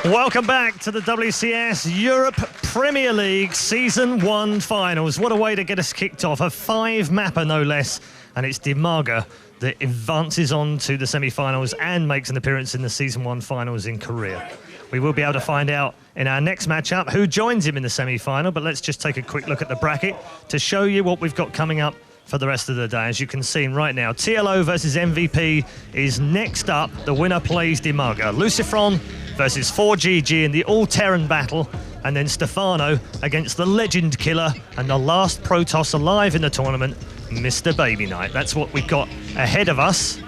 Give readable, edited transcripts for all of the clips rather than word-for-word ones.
Welcome back to the WCS Europe Premier League Season 1 finals. What a way to get us kicked off. A 5-mapper, no less. And it's Dimaga that advances on to the semi-finals and makes an appearance in the Season 1 finals in Korea. We will be able to find out in our next matchup who joins him in the semi-final, but let's just take a quick look at the bracket to show you what we've got coming up for the rest of the day. As you can see right now, TLO versus MVP is next up. The winner plays Dimaga. Lucifron versus 4GG in the all-Terran battle, and then Stefano against the legend killer and the last Protoss alive in the tournament, Mr. Baby Knight. That's what we've got ahead of us,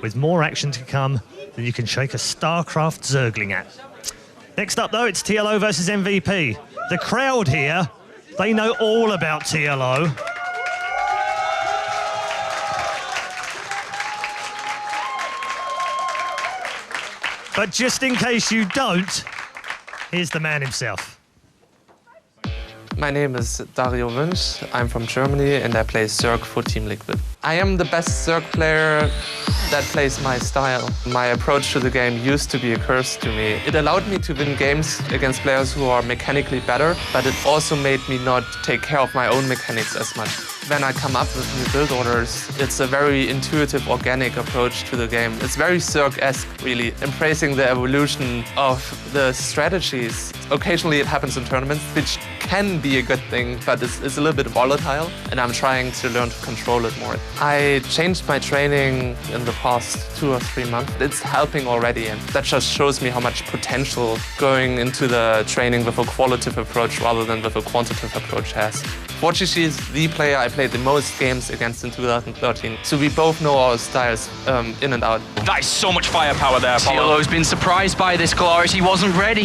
with more action to come than you can shake a StarCraft Zergling at. Next up, though, it's TLO versus MVP. The crowd here, they know all about TLO. But just in case you don't, here's the man himself. My name is Dario Wünsch. I'm from Germany and I play Zerg for Team Liquid. I am the best Zerg player that plays my style. My approach to the game used to be a curse to me. It allowed me to win games against players who are mechanically better, but it also made me not take care of my own mechanics as much. When I come up with new build orders, it's a very intuitive, organic approach to the game. It's very Zerg-esque, really, embracing the evolution of the strategies. Occasionally it happens in tournaments, which can be a good thing, but it's a little bit volatile, and I'm trying to learn to control it more. I changed my training in the past 2 or 3 months. It's helping already, and that just shows me how much potential going into the training with a qualitative approach rather than with a quantitative approach has. 4GG is the player I played the most games against in 2013, so we both know our styles in and out. That is so much firepower there, TLO's been surprised by this, Glorious. He wasn't ready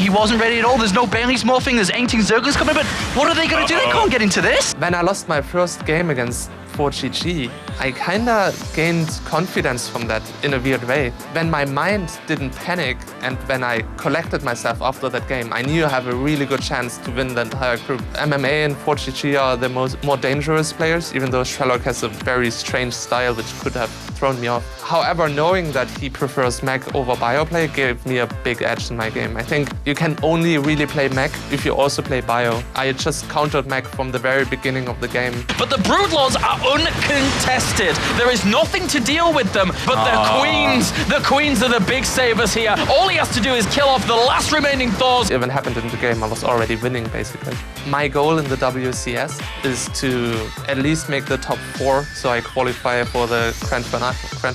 at all. There's no Bailey's morphing, there's 18 Zerglings coming, but what are they going to do? They can't get into this. When I lost my first game against 4GG, I kinda gained confidence from that in a weird way. When my mind didn't panic and when I collected myself after that game, I knew I have a really good chance to win the entire group. MMA and 4GG are the more dangerous players, even though Sherlock has a very strange style which could have thrown me off. However, knowing that he prefers mech over bioplay gave me a big edge in my game. I think you can only really play mech if you also play bio. I just countered mech from the very beginning of the game. But the Broodlords are uncontested. There is nothing to deal with them, but the queens are the big savers here. All he has to do is kill off the last remaining Thors. It even happened in the game, I was already winning, basically. My goal in the WCS is to at least make the top 4, so I qualify for the Grand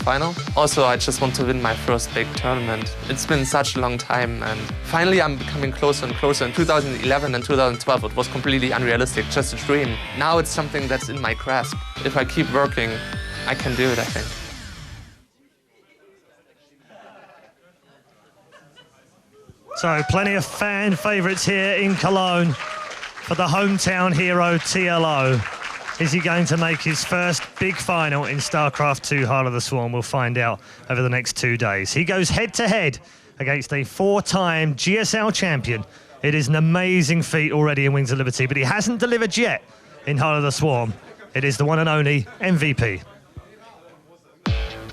Final. Also, I just want to win my first big tournament. It's been such a long time, and finally I'm becoming closer and closer. In 2011 and 2012, it was completely unrealistic, just a dream. Now it's something that's in my grasp. If I keep working, I can do it, I think. So plenty of fan favourites here in Cologne for the hometown hero TLO. Is he going to make his first big final in StarCraft 2 Heart of the Swarm? We'll find out over the next 2 days. He goes head-to-head against a 4-time GSL champion. It is an amazing feat already in Wings of Liberty, but he hasn't delivered yet in Heart of the Swarm. It is the one and only MVP.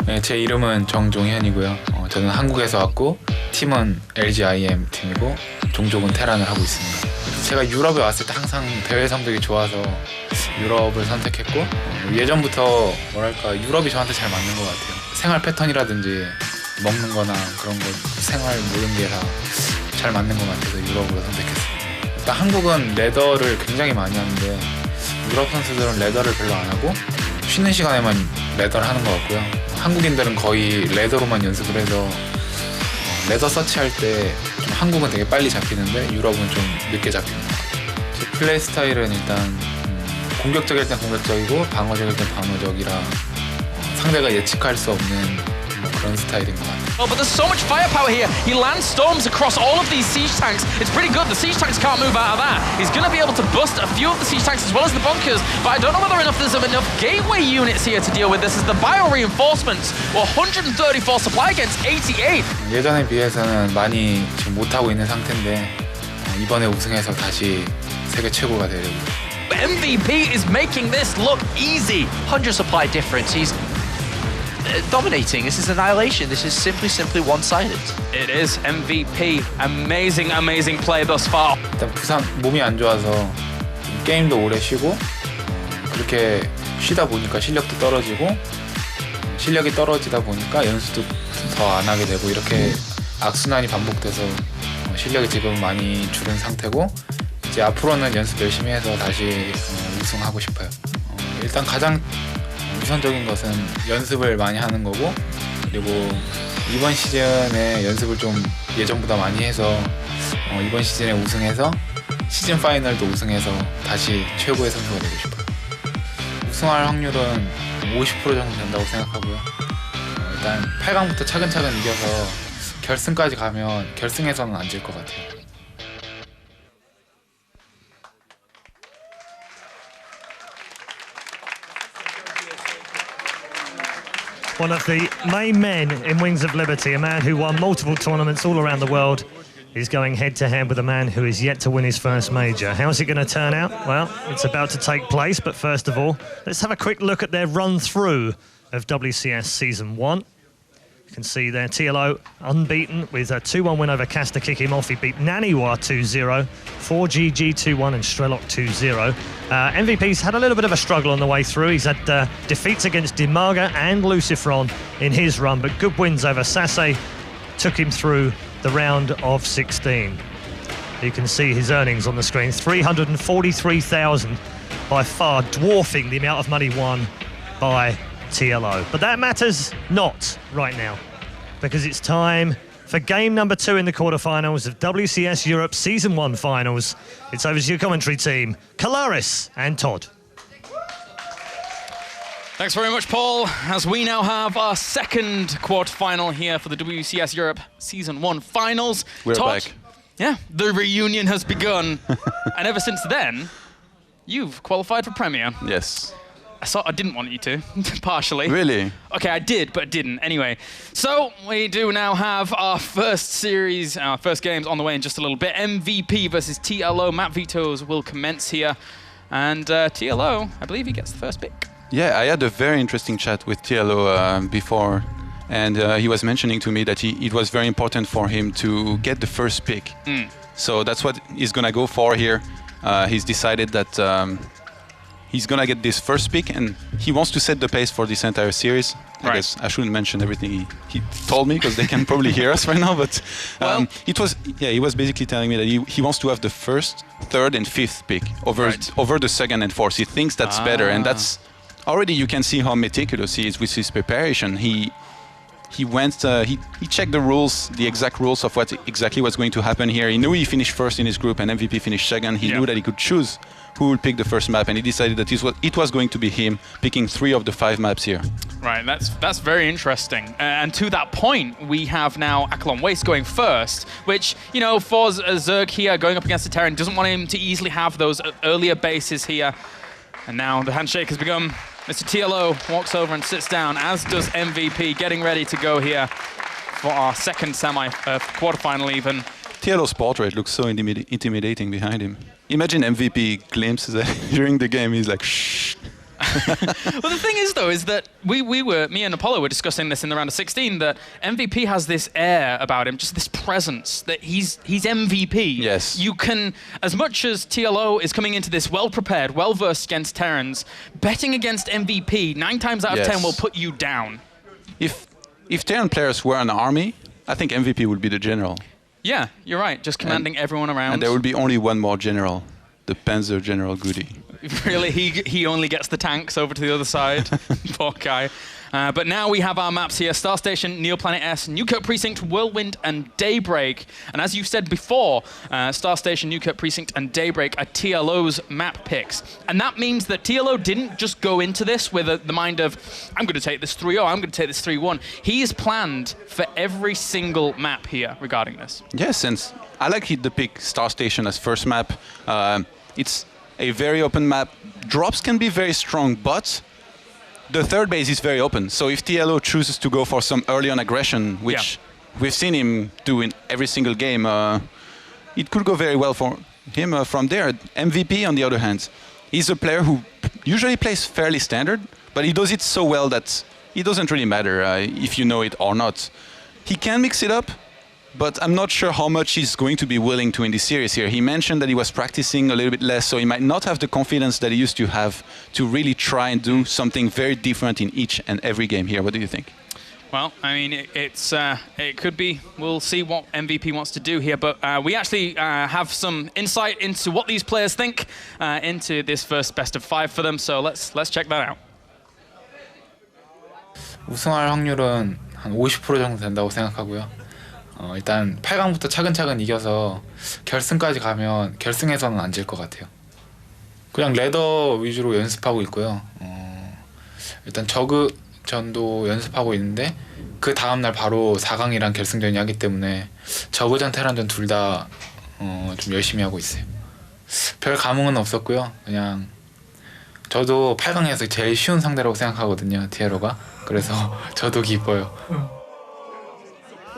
네, 제 이름은 정종현이고요. 저는 한국에서 왔고 팀은 LGIM 팀이고 종족은 테란을 하고 있습니다. 제가 유럽에 왔을 때 항상 대회 성적이 좋아서 유럽을 선택했고 예전부터 뭐랄까 유럽이 저한테 잘 맞는 것 같아요. 생활 패턴이라든지 먹는 거나 그런 거 생활 모든 게 다 잘 맞는 것 같아서 유럽으로 선택했어요. 일단 한국은 레더를 굉장히 많이 하는데 유럽 선수들은 레더를 별로 안 하고 쉬는 시간에만 레더를 하는 것 같고요. 한국인들은 거의 레더로만 연습을 해서 레더 서치할 때 좀 한국은 되게 빨리 잡히는데 유럽은 좀 늦게 잡히는 것 같아요. 제 플레이 스타일은 일단 공격적일 땐 공격적이고 방어적일 땐 방어적이라 상대가 예측할 수 없는 그런 스타일인 것 같아요. Oh, but there's so much firepower here. He lands storms across all of these siege tanks. It's pretty good. The siege tanks can't move out of that. He's going to be able to bust a few of the siege tanks as well as the bunkers, but I don't know whether there's enough gateway units here to deal with this, as the bio reinforcements were 134 supply against 88. 예전에 비해서는 많이 지금 못하고 있는 상태인데 이번에 우승해서 다시 세계 최고가 되려고. MVP is making this look easy. 100 supply difference. dominating. This is annihilation. This is simply one-sided. It is MVP. Amazing, amazing play thus far. 일단 부상 몸이 안 좋아서 게임도 오래 쉬고 그렇게 쉬다 보니까 실력도 떨어지고 실력이 떨어지다 보니까 연습도 더 안 하게 되고 이렇게 악순환이 반복돼서 실력이 지금 많이 줄은 상태고 이제 앞으로는 연습 열심히 해서 다시 우승하고 싶어요. 일단 가장 우선적인 것은 연습을 많이 하는 거고 그리고 이번 시즌에 연습을 좀 예전보다 많이 해서 이번 시즌에 우승해서 시즌 파이널도 우승해서 다시 최고의 선수가 되고 싶어요. 우승할 확률은 50% 정도 된다고 생각하고요. 일단 8강부터 차근차근 이겨서 결승까지 가면 결승에서는 안 질 것 같아요. One of the main men in Wings of Liberty, a man who won multiple tournaments all around the world, is going head-to-head with a man who is yet to win his first major. How's it going to turn out? Well, it's about to take place, but first of all, let's have a quick look at their run-through of WCS Season 1. You can see there TLO unbeaten with a 2-1 win over Cas to kick him off. He beat Naniwa 2-0, 4GG 2-1 and Strelok 2-0. MVP's had a little bit of a struggle on the way through. He's had defeats against Dimaga and Lucifron in his run, but good wins over Sase took him through the round of 16. You can see his earnings on the screen, 343,000, by far dwarfing the amount of money won by TLO. But that matters not right now, because it's time for game number 2 in the quarterfinals of WCS Europe Season 1 finals. It's over to your commentary team, Kalaris and Todd. Thanks very much, Paul, as we now have our second quarterfinal here for the WCS Europe Season 1 finals. We're Todd, back. Yeah, the reunion has begun. And ever since then, you've qualified for Premier. Yes. I didn't want you to, partially. Really? Okay, I did, but didn't. Anyway, so we do now have our first series, our first games on the way in just a little bit. MVP versus TLO. Map vetoes will commence here. And TLO, I believe he gets the first pick. Yeah, I had a very interesting chat with TLO before, and he was mentioning to me that it was very important for him to get the first pick. So that's what he's gonna go for here. He's decided that he's gonna get this first pick, and he wants to set the pace for this entire series. I guess I shouldn't mention everything he told me, because they can probably hear us right now. But he was basically telling me that he wants to have the first, third, and fifth pick over the second and fourth. He thinks that's better, and that's already you can see how meticulous he is with his preparation. He went, he checked the rules, the exact rules of what exactly was going to happen here. He knew he finished first in his group and MVP finished second. He knew that he could choose who will pick the first map, and he decided that it was going to be him picking 3 of the 5 maps here. Right, that's very interesting. And to that point, we have now Akalon Waste going first, which, you know, for Zerg here going up against the Terran, doesn't want him to easily have those earlier bases here. And now the handshake has begun. Mr. TLO walks over and sits down, as does MVP, getting ready to go here for our second quarterfinal even. TLO's portrait looks so intimidating behind him. Imagine MVP glimpses during the game, he's like, shh. Well, the thing is, though, is that me and Apollo were discussing this in the round of 16, that MVP has this air about him, just this presence, that he's MVP. Yes. You can, as much as TLO is coming into this well-prepared, well-versed against Terrans, betting against MVP 9 times out of 10 will put you down. If Terran players were an army, I think MVP would be the general. Yeah, you're right, just commanding everyone around. And there would be only one more general, the Panzer General Goody. Really, he only gets the tanks over to the other side. Poor guy. But now we have our maps here: Star Station, Neoplanet S, Newkirk Precinct, Whirlwind, and Daybreak. And as you said before, Star Station, Newkirk Precinct, and Daybreak are TLO's map picks. And that means that TLO didn't just go into this with the mind of, I'm going to take this 3-0, I'm going to take this 3-1. He is planned for every single map here regarding this. Yes, and I like the pick Star Station as first map. It's a very open map. Drops can be very strong, but the third base is very open. So if TLO chooses to go for some early on aggression, which we've seen him do in every single game, it could go very well for him from there. MVP, on the other hand, he's a player who usually plays fairly standard, but he does it so well that it doesn't really matter if you know it or not. He can mix it up, but I'm not sure how much he's going to be willing to in this series here. He mentioned that he was practicing a little bit less, so he might not have the confidence that he used to have to really try and do something very different in each and every game here. What do you think? Well, I mean, it could be. We'll see what MVP wants to do here, but we actually have some insight into what these players think into this first best of 5 for them. So let's check that out. 우승할 확률은 한 50% 정도 된다고 생각하고요. 일단 8강부터 차근차근 이겨서 결승까지 가면 결승에서는 안 질 것 같아요. 그냥 레더 위주로 연습하고 있고요. 일단 저그전도 연습하고 있는데 그 다음날 바로 4강이랑 결승전이 하기 때문에 저그전 테란전 둘 다 좀 열심히 하고 있어요. 별 감흥은 없었고요. 그냥 저도 8강에서 제일 쉬운 상대라고 생각하거든요. TLO가. 그래서 저도 기뻐요.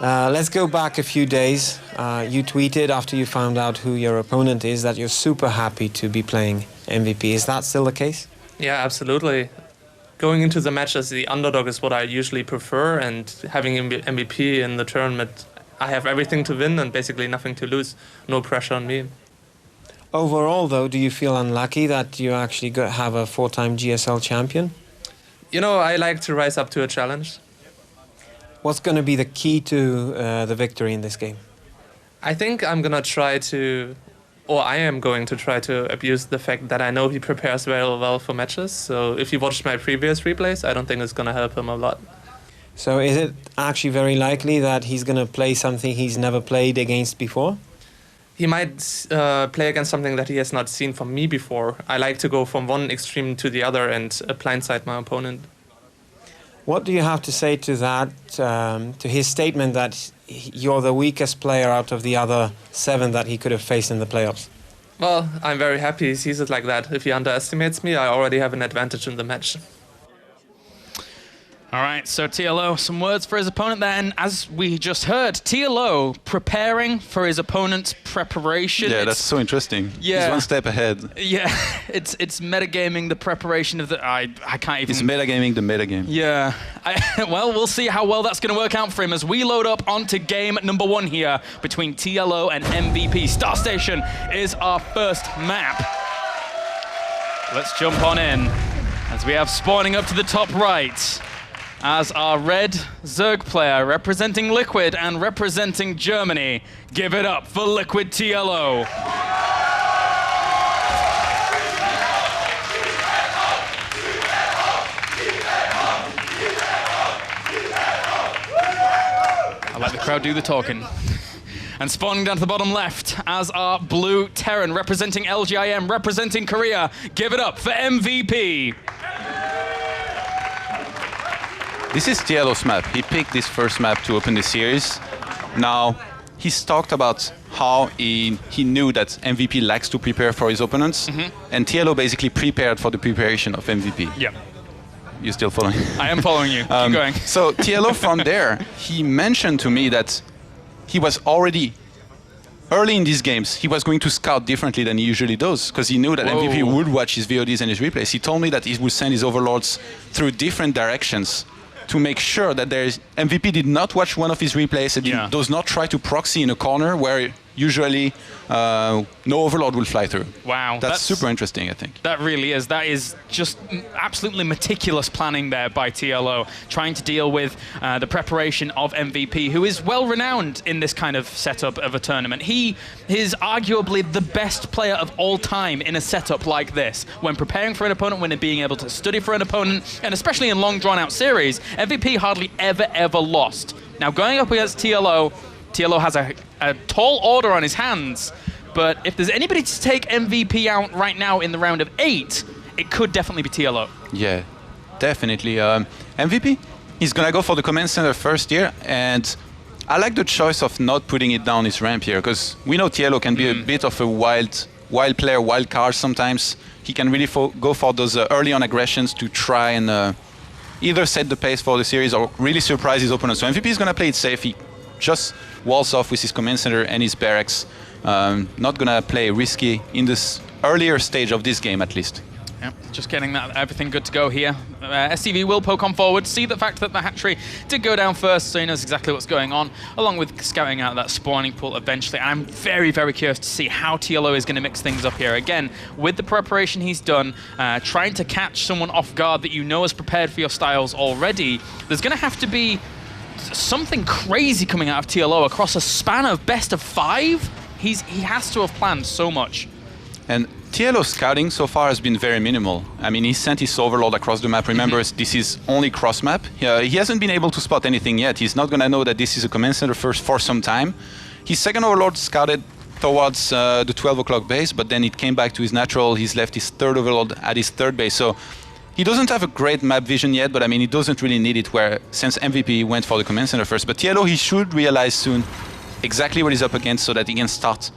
Let's go back a few days. You tweeted after you found out who your opponent is that you're super happy to be playing MVP. Is that still the case? Yeah, absolutely. Going into the match as the underdog is what I usually prefer, and having MVP in the tournament, I have everything to win and basically nothing to lose. No pressure on me. Overall, though, do you feel unlucky that you actually have a 4-time GSL champion? You know, I like to rise up to a challenge. What's going to be the key to the victory in this game? I think I'm going to try to, or I am going to try to abuse the fact that I know he prepares very well for matches. So if you watched my previous replays, I don't think it's going to help him a lot. So is it actually very likely that he's going to play something he's never played against before? He might play against something that he has not seen from me before. I like to go from one extreme to the other and blindside my opponent. What do you have to say to that, to his statement that you're the weakest player out of the other 7 that he could have faced in the playoffs? Well, I'm very happy he sees it like that. If he underestimates me, I already have an advantage in the match. All right, so TLO, some words for his opponent there. And as we just heard, TLO preparing for his opponent's preparation. Yeah, that's so interesting. Yeah. He's one step ahead. Yeah, it's metagaming the preparation of the... I can't even... It's metagaming the metagame. Yeah. Well, we'll see how well that's going to work out for him as we load up onto game number 1 here between TLO and MVP. Star Station is our first map. Let's jump on in as we have spawning up to the top right as our red Zerg player representing Liquid and representing Germany. Give it up for Liquid TLO. I let the crowd do the talking. And spawning down to the bottom left as our blue Terran representing LGIM, representing Korea. Give it up for MVP. This is TLO's map. He picked this first map to open the series. Now, he's talked about how he knew that MVP likes to prepare for his opponents, and TLO basically prepared for the preparation of MVP. Yeah. You still following? I am following you. Keep going. So TLO from there, he mentioned to me that he was already, early in these games, he was going to scout differently than he usually does, because he knew that MVP would watch his VODs and his replays. He told me that he would send his overlords through different directions to make sure that MVP did not watch one of his replays and does not try to proxy in a corner where usually no overlord will fly through. Wow. That's super interesting, I think. That really is. That is just absolutely meticulous planning there by TLO, trying to deal with the preparation of MVP, who is well renowned in this kind of setup of a tournament. He is arguably the best player of all time in a setup like this. When preparing for an opponent, when being able to study for an opponent, and especially in long drawn out series, MVP hardly ever lost. Now going up against TLO, TLO has a tall order on his hands, but if there's anybody to take MVP out right now in the round of 8, it could definitely be TLO. Yeah, definitely. MVP, he's going to go for the command center first here, and I like the choice of not putting it down his ramp here, because we know TLO can be a bit of a wild player, wild card sometimes. He can really go for those early on aggressions to try and either set the pace for the series or really surprise his opponent. So MVP is going to play it safe. He just walls off with his command center and his barracks. Not gonna play risky in this earlier stage of this game, at least. Yeah, just getting that everything good to go here. SCV will poke on forward, see the fact that the hatchery did go down first, so he knows exactly what's going on, along with scouting out that spawning pool eventually. And I'm very, very curious to see how TLO is going to mix things up here. Again, with the preparation he's done, trying to catch someone off guard that you know is prepared for your styles already, there's going to have to be something crazy coming out of TLO across a span of best of 5. He has to have planned so much. And TLO scouting so far has been very minimal. I mean, he sent his overlord across the map. Remember, this is only cross map. He hasn't been able to spot anything yet. He's not going to know that this is a command center first for some time. His second overlord scouted towards the 12 o'clock base, but then it came back to his natural. He's left his third overlord at his third base. So he doesn't have a great map vision yet, but I mean, he doesn't really need it since MVP went for the command center first. But TLO, he should realize soon exactly what he's up against so that he can start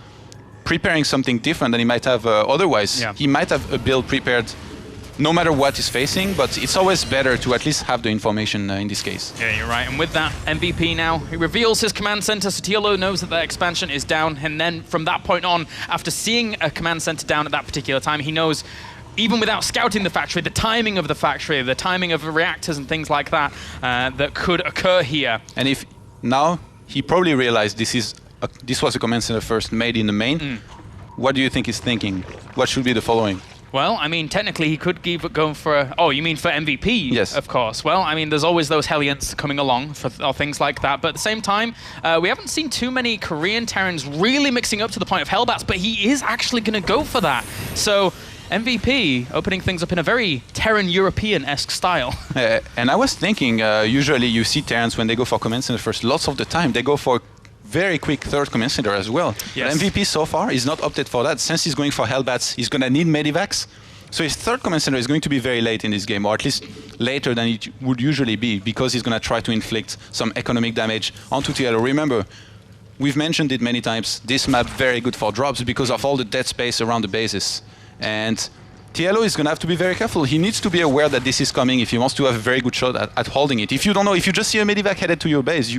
preparing something different than he might have otherwise. Yeah. He might have a build prepared no matter what he's facing, but it's always better to at least have the information in this case. Yeah, you're right. And with that, MVP now, he reveals his command center, so TLO knows that their expansion is down. And then from that point on, after seeing a command center down at that particular time, he knows, even without scouting the factory, the timing of the factory, the timing of the reactors and things like that, that could occur here. And if now he probably realized this was a command center first made in the main. What do you think he's thinking? What should be the following? Well, I mean, technically he could keep it going for oh, you mean for MVP? Yes. Of course. Well, I mean, there's always those Hellions coming along for things like that. But at the same time, we haven't seen too many Korean Terrans really mixing up to the point of Hellbats, but he is actually going to go for that. So MVP opening things up in a very Terran European-esque style. And I was thinking, usually you see Terrans when they go for command center first, lots of the time they go for very quick third command center as well. Yes. But MVP so far is not opted for that. Since he's going for Hellbats, he's going to need Medivacs. So his third command center is going to be very late in this game, or at least later than it would usually be, because he's going to try to inflict some economic damage onto TLO. Remember, we've mentioned it many times, this map very good for drops because of all the dead space around the bases. And TLO is going to have to be very careful. He needs to be aware that this is coming if he wants to have a very good shot at holding it. If you don't know, if you just see a Medivac headed to your base,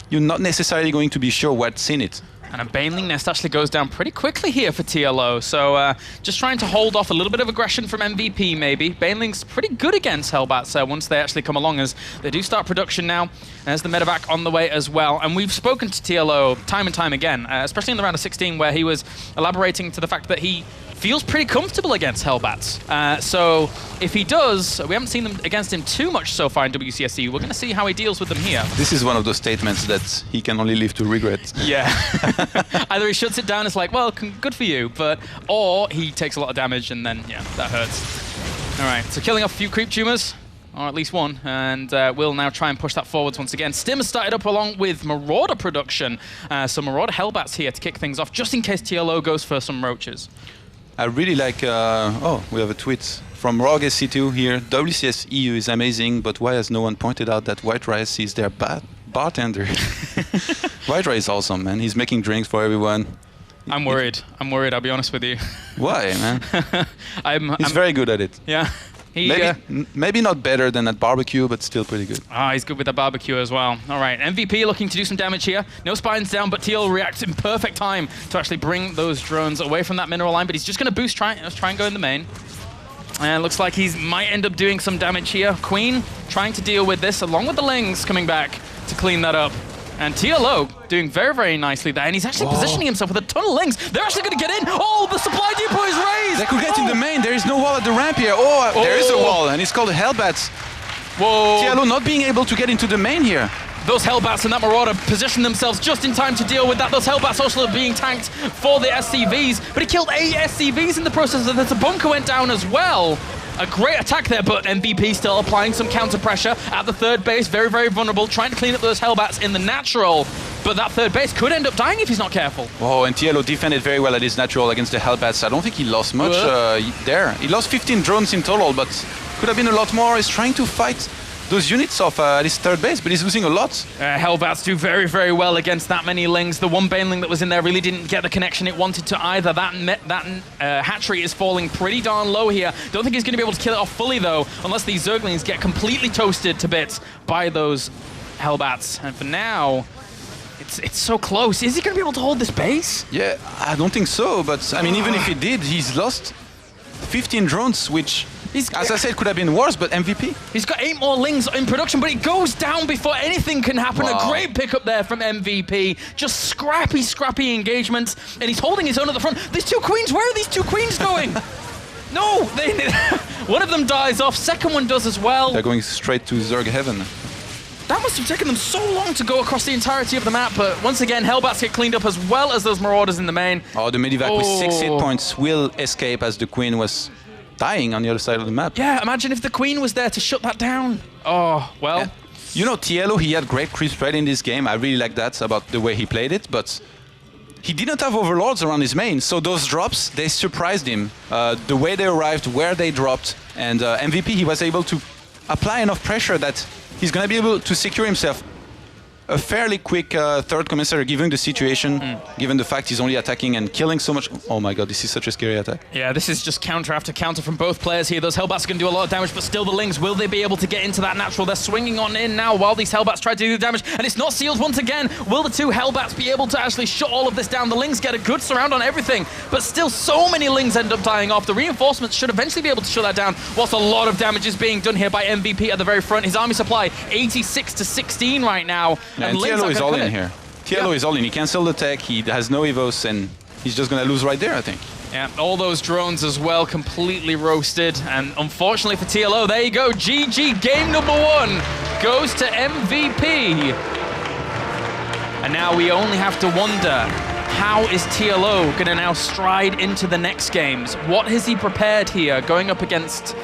you're not necessarily going to be sure what's in it. And a Baneling Nest actually goes down pretty quickly here for TLO. So just trying to hold off a little bit of aggression from MVP, maybe. Baneling's pretty good against Hellbats once they actually come along, as they do start production now. There's the medevac on the way as well. And we've spoken to TLO time and time again, especially in the round of 16, where he was elaborating to the fact that he feels pretty comfortable against Hellbats. So if he does, we haven't seen them against him too much so far in WCSC. We're going to see how he deals with them here. This is one of those statements that he can only live to regret. Yeah. Either he shuts it down, it's like, well, good for you, or he takes a lot of damage and then, yeah, that hurts. All right, so killing off a few creep tumors, or at least one, and we'll now try and push that forwards once again. Stim has started up along with Marauder production, so Marauder Hellbats here to kick things off, just in case TLO goes for some roaches. I really like, oh, we have a tweet from Rog SC2 here. WCS EU is amazing, but why has no one pointed out that White Rice is their bartender? White Rice is awesome, man. He's making drinks for everyone. I'm worried. I'll be honest with you. Why, man? He's very good at it. Yeah. Maybe not better than at barbecue, but still pretty good. He's good with the barbecue as well. All right, MVP looking to do some damage here. No spines down, but TL reacts in perfect time to actually bring those drones away from that mineral line, but he's just going to boost, try and go in the main. And looks like he might end up doing some damage here. Queen trying to deal with this, along with the Lings coming back to clean that up. And TLO doing very, very nicely there. And he's actually positioning himself with a ton of Lings. They're actually going to get in. Oh, the supply depot is raised. They could get in the main. There is no wall at the ramp here. Oh, there is a wall, and it's called Hellbats. Whoa. TLO not being able to get into the main here. Those Hellbats and that Marauder position themselves just in time to deal with that. Those Hellbats also being tanked for the SCVs. But he killed 8 SCVs in the process. The bunker went down as well. A great attack there, but MVP still applying some counter pressure at the third base. Very, very vulnerable, trying to clean up those Hellbats in the natural. But that third base could end up dying if he's not careful. Oh, and TLO defended very well at his natural against the Hellbats. I don't think he lost much there. He lost 15 drones in total, but could have been a lot more. He's trying to fight those units off at his third base, but he's losing a lot. Hellbats do very, very well against that many Lings. The one Baneling that was in there really didn't get the connection it wanted to either. That hatchery is falling pretty darn low here. Don't think he's going to be able to kill it off fully, though, unless these Zerglings get completely toasted to bits by those Hellbats. And for now, it's so close. Is he going to be able to hold this base? Yeah, I don't think so, but I mean, even if he did, he's lost 15 drones, which, as I said, could have been worse, but MVP. He's got 8 more Lings in production, but he goes down before anything can happen. Wow. A great pickup there from MVP. Just scrappy engagements, and he's holding his own at the front. These 2 queens, where are these 2 queens going? No, one of them dies off, second one does as well. They're going straight to Zerg heaven. That must have taken them so long to go across the entirety of the map, but once again, Hellbats get cleaned up as well as those Marauders in the main. Oh, the Medivac with 6 hit points will escape as the Queen was dying on the other side of the map. Yeah, imagine if the Queen was there to shut that down. Oh, well. Yeah. You know, TLO, he had great creep spread in this game. I really like that about the way he played it, but he didn't have overlords around his main, so those drops, they surprised him. The way they arrived, where they dropped, and MVP, he was able to apply enough pressure that he's going to be able to secure himself a fairly quick third commentator, given the situation, given the fact he's only attacking and killing so much. Oh my god, this is such a scary attack. Yeah, this is just counter after counter from both players here. Those Hellbats are going to do a lot of damage, but still the Lings, will they be able to get into that natural? They're swinging on in now while these Hellbats try to do the damage, and it's not sealed once again. Will the 2 Hellbats be able to actually shut all of this down? The Lings get a good surround on everything, but still so many Lings end up dying off. The reinforcements should eventually be able to shut that down, whilst a lot of damage is being done here by MVP at the very front. His army supply, 86 to 16 right now. Yeah, and TLO is all in here. TLO is all in. He cancelled the tech, he has no evos, and he's just going to lose right there, I think. Yeah, all those drones as well, completely roasted. And unfortunately for TLO, there you go. GG, game number 1 goes to MVP. And now we only have to wonder, how is TLO going to now stride into the next games? What has he prepared here, going up against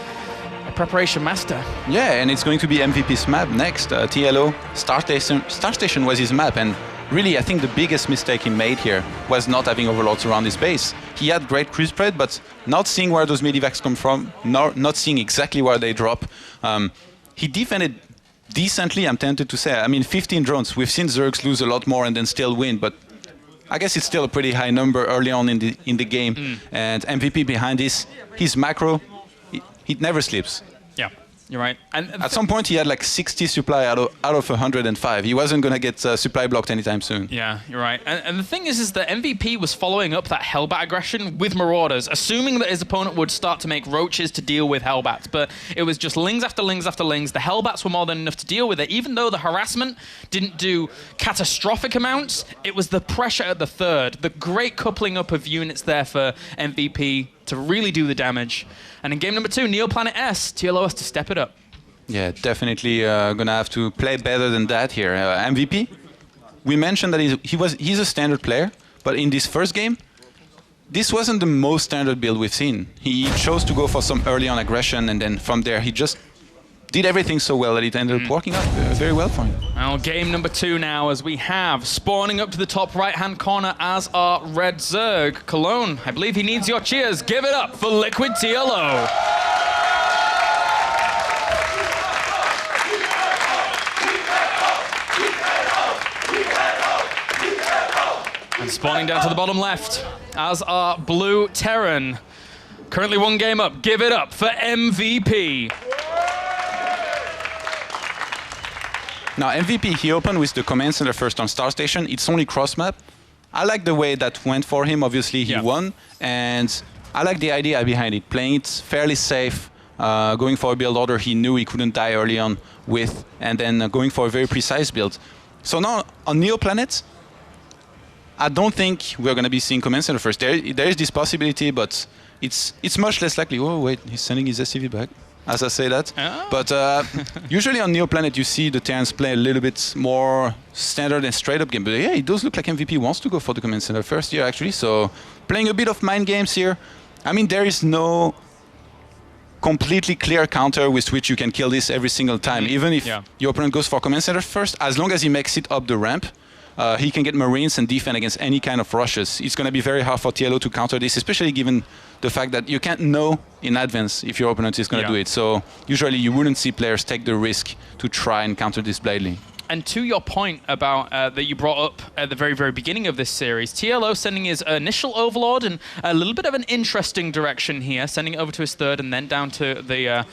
a preparation master? Yeah, and it's going to be MVP's map next. TLO, Star Station was his map, and really, I think the biggest mistake he made here was not having overlords around his base. He had great creep spread, but not seeing where those medivacs come from, not seeing exactly where they drop. He defended decently, I'm tempted to say. I mean, 15 drones. We've seen Zergs lose a lot more and then still win, but I guess it's still a pretty high number early on in the game. And MVP behind this, his macro, he never sleeps. Yeah, you're right. And at some point, he had like 60 supply out of 105. He wasn't going to get supply blocked anytime soon. Yeah, you're right. And the thing is that MVP was following up that Hellbat aggression with Marauders, assuming that his opponent would start to make roaches to deal with Hellbats. But it was just Lings after Lings after Lings. The Hellbats were more than enough to deal with it. Even though the harassment didn't do catastrophic amounts, it was the pressure at the third, the great coupling up of units there for MVP to really do the damage. And in game number 2, Neoplanet S, TLO has to step it up. Yeah, definitely gonna have to play better than that here. MVP, we mentioned that he's a standard player, but in this first game, this wasn't the most standard build we've seen. He chose to go for some early on aggression, and then from there he just did everything so well that it ended up working out very well for him. Well, game number 2 now, as we have spawning up to the top right-hand corner as our Red Zerg. Cologne, I believe he needs your cheers. Give it up for Liquid TLO. And spawning down to the bottom left as our Blue Terran. Currently 1 game up. Give it up for MVP. Now, MVP, he opened with the command center first on Star Station. It's only cross-map. I like the way that went for him. Obviously, he won. And I like the idea behind it. Playing it fairly safe, going for a build order he knew he couldn't die early on with, and then going for a very precise build. So now, on Neoplanet, I don't think we're going to be seeing command center first. There is this possibility, but it's much less likely. Oh, wait, he's sending his SCV back. As I say that. Oh. But usually on Neoplanet, you see the Terrans play a little bit more standard and straight-up game. But yeah, it does look like MVP wants to go for the command center first here, actually. So playing a bit of mind games here. I mean, there is no completely clear counter with which you can kill this every single time. Even if your opponent goes for command center first, as long as he makes it up the ramp, he can get Marines and defend against any kind of rushes. It's going to be very hard for TLO to counter this, especially given the fact that you can't know in advance if your opponent is going to do it. So usually you wouldn't see players take the risk to try and counter this blindly. And to your point about that you brought up at the very, very beginning of this series, TLO sending his initial Overlord in a little bit of an interesting direction here, sending it over to his third and then down to the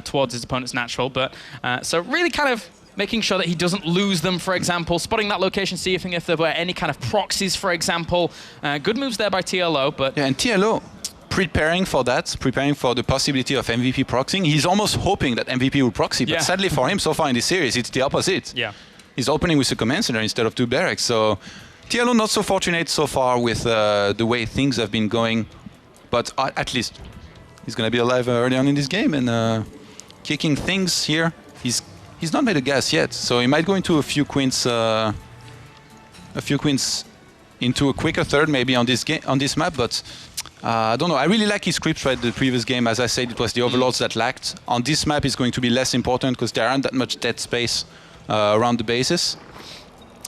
towards his opponent's natural. But so really kind of making sure that he doesn't lose them, for example, spotting that location, seeing if there were any kind of proxies, for example. Good moves there by TLO, but... Yeah, and TLO, preparing for that, preparing for the possibility of MVP proxying. He's almost hoping that MVP will proxy, but sadly for him, so far in this series, it's the opposite. Yeah. He's opening with a command center instead of 2 barracks. So TLO not so fortunate so far with the way things have been going, but at least he's going to be alive early on in this game and kicking things here. He's not made a guess yet, so he might go into a few queens into a quicker third maybe on this map, but I don't know. I really like his creep threat the previous game. As I said, it was the overlords that lacked. On this map, it's going to be less important because there aren't that much dead space around the bases.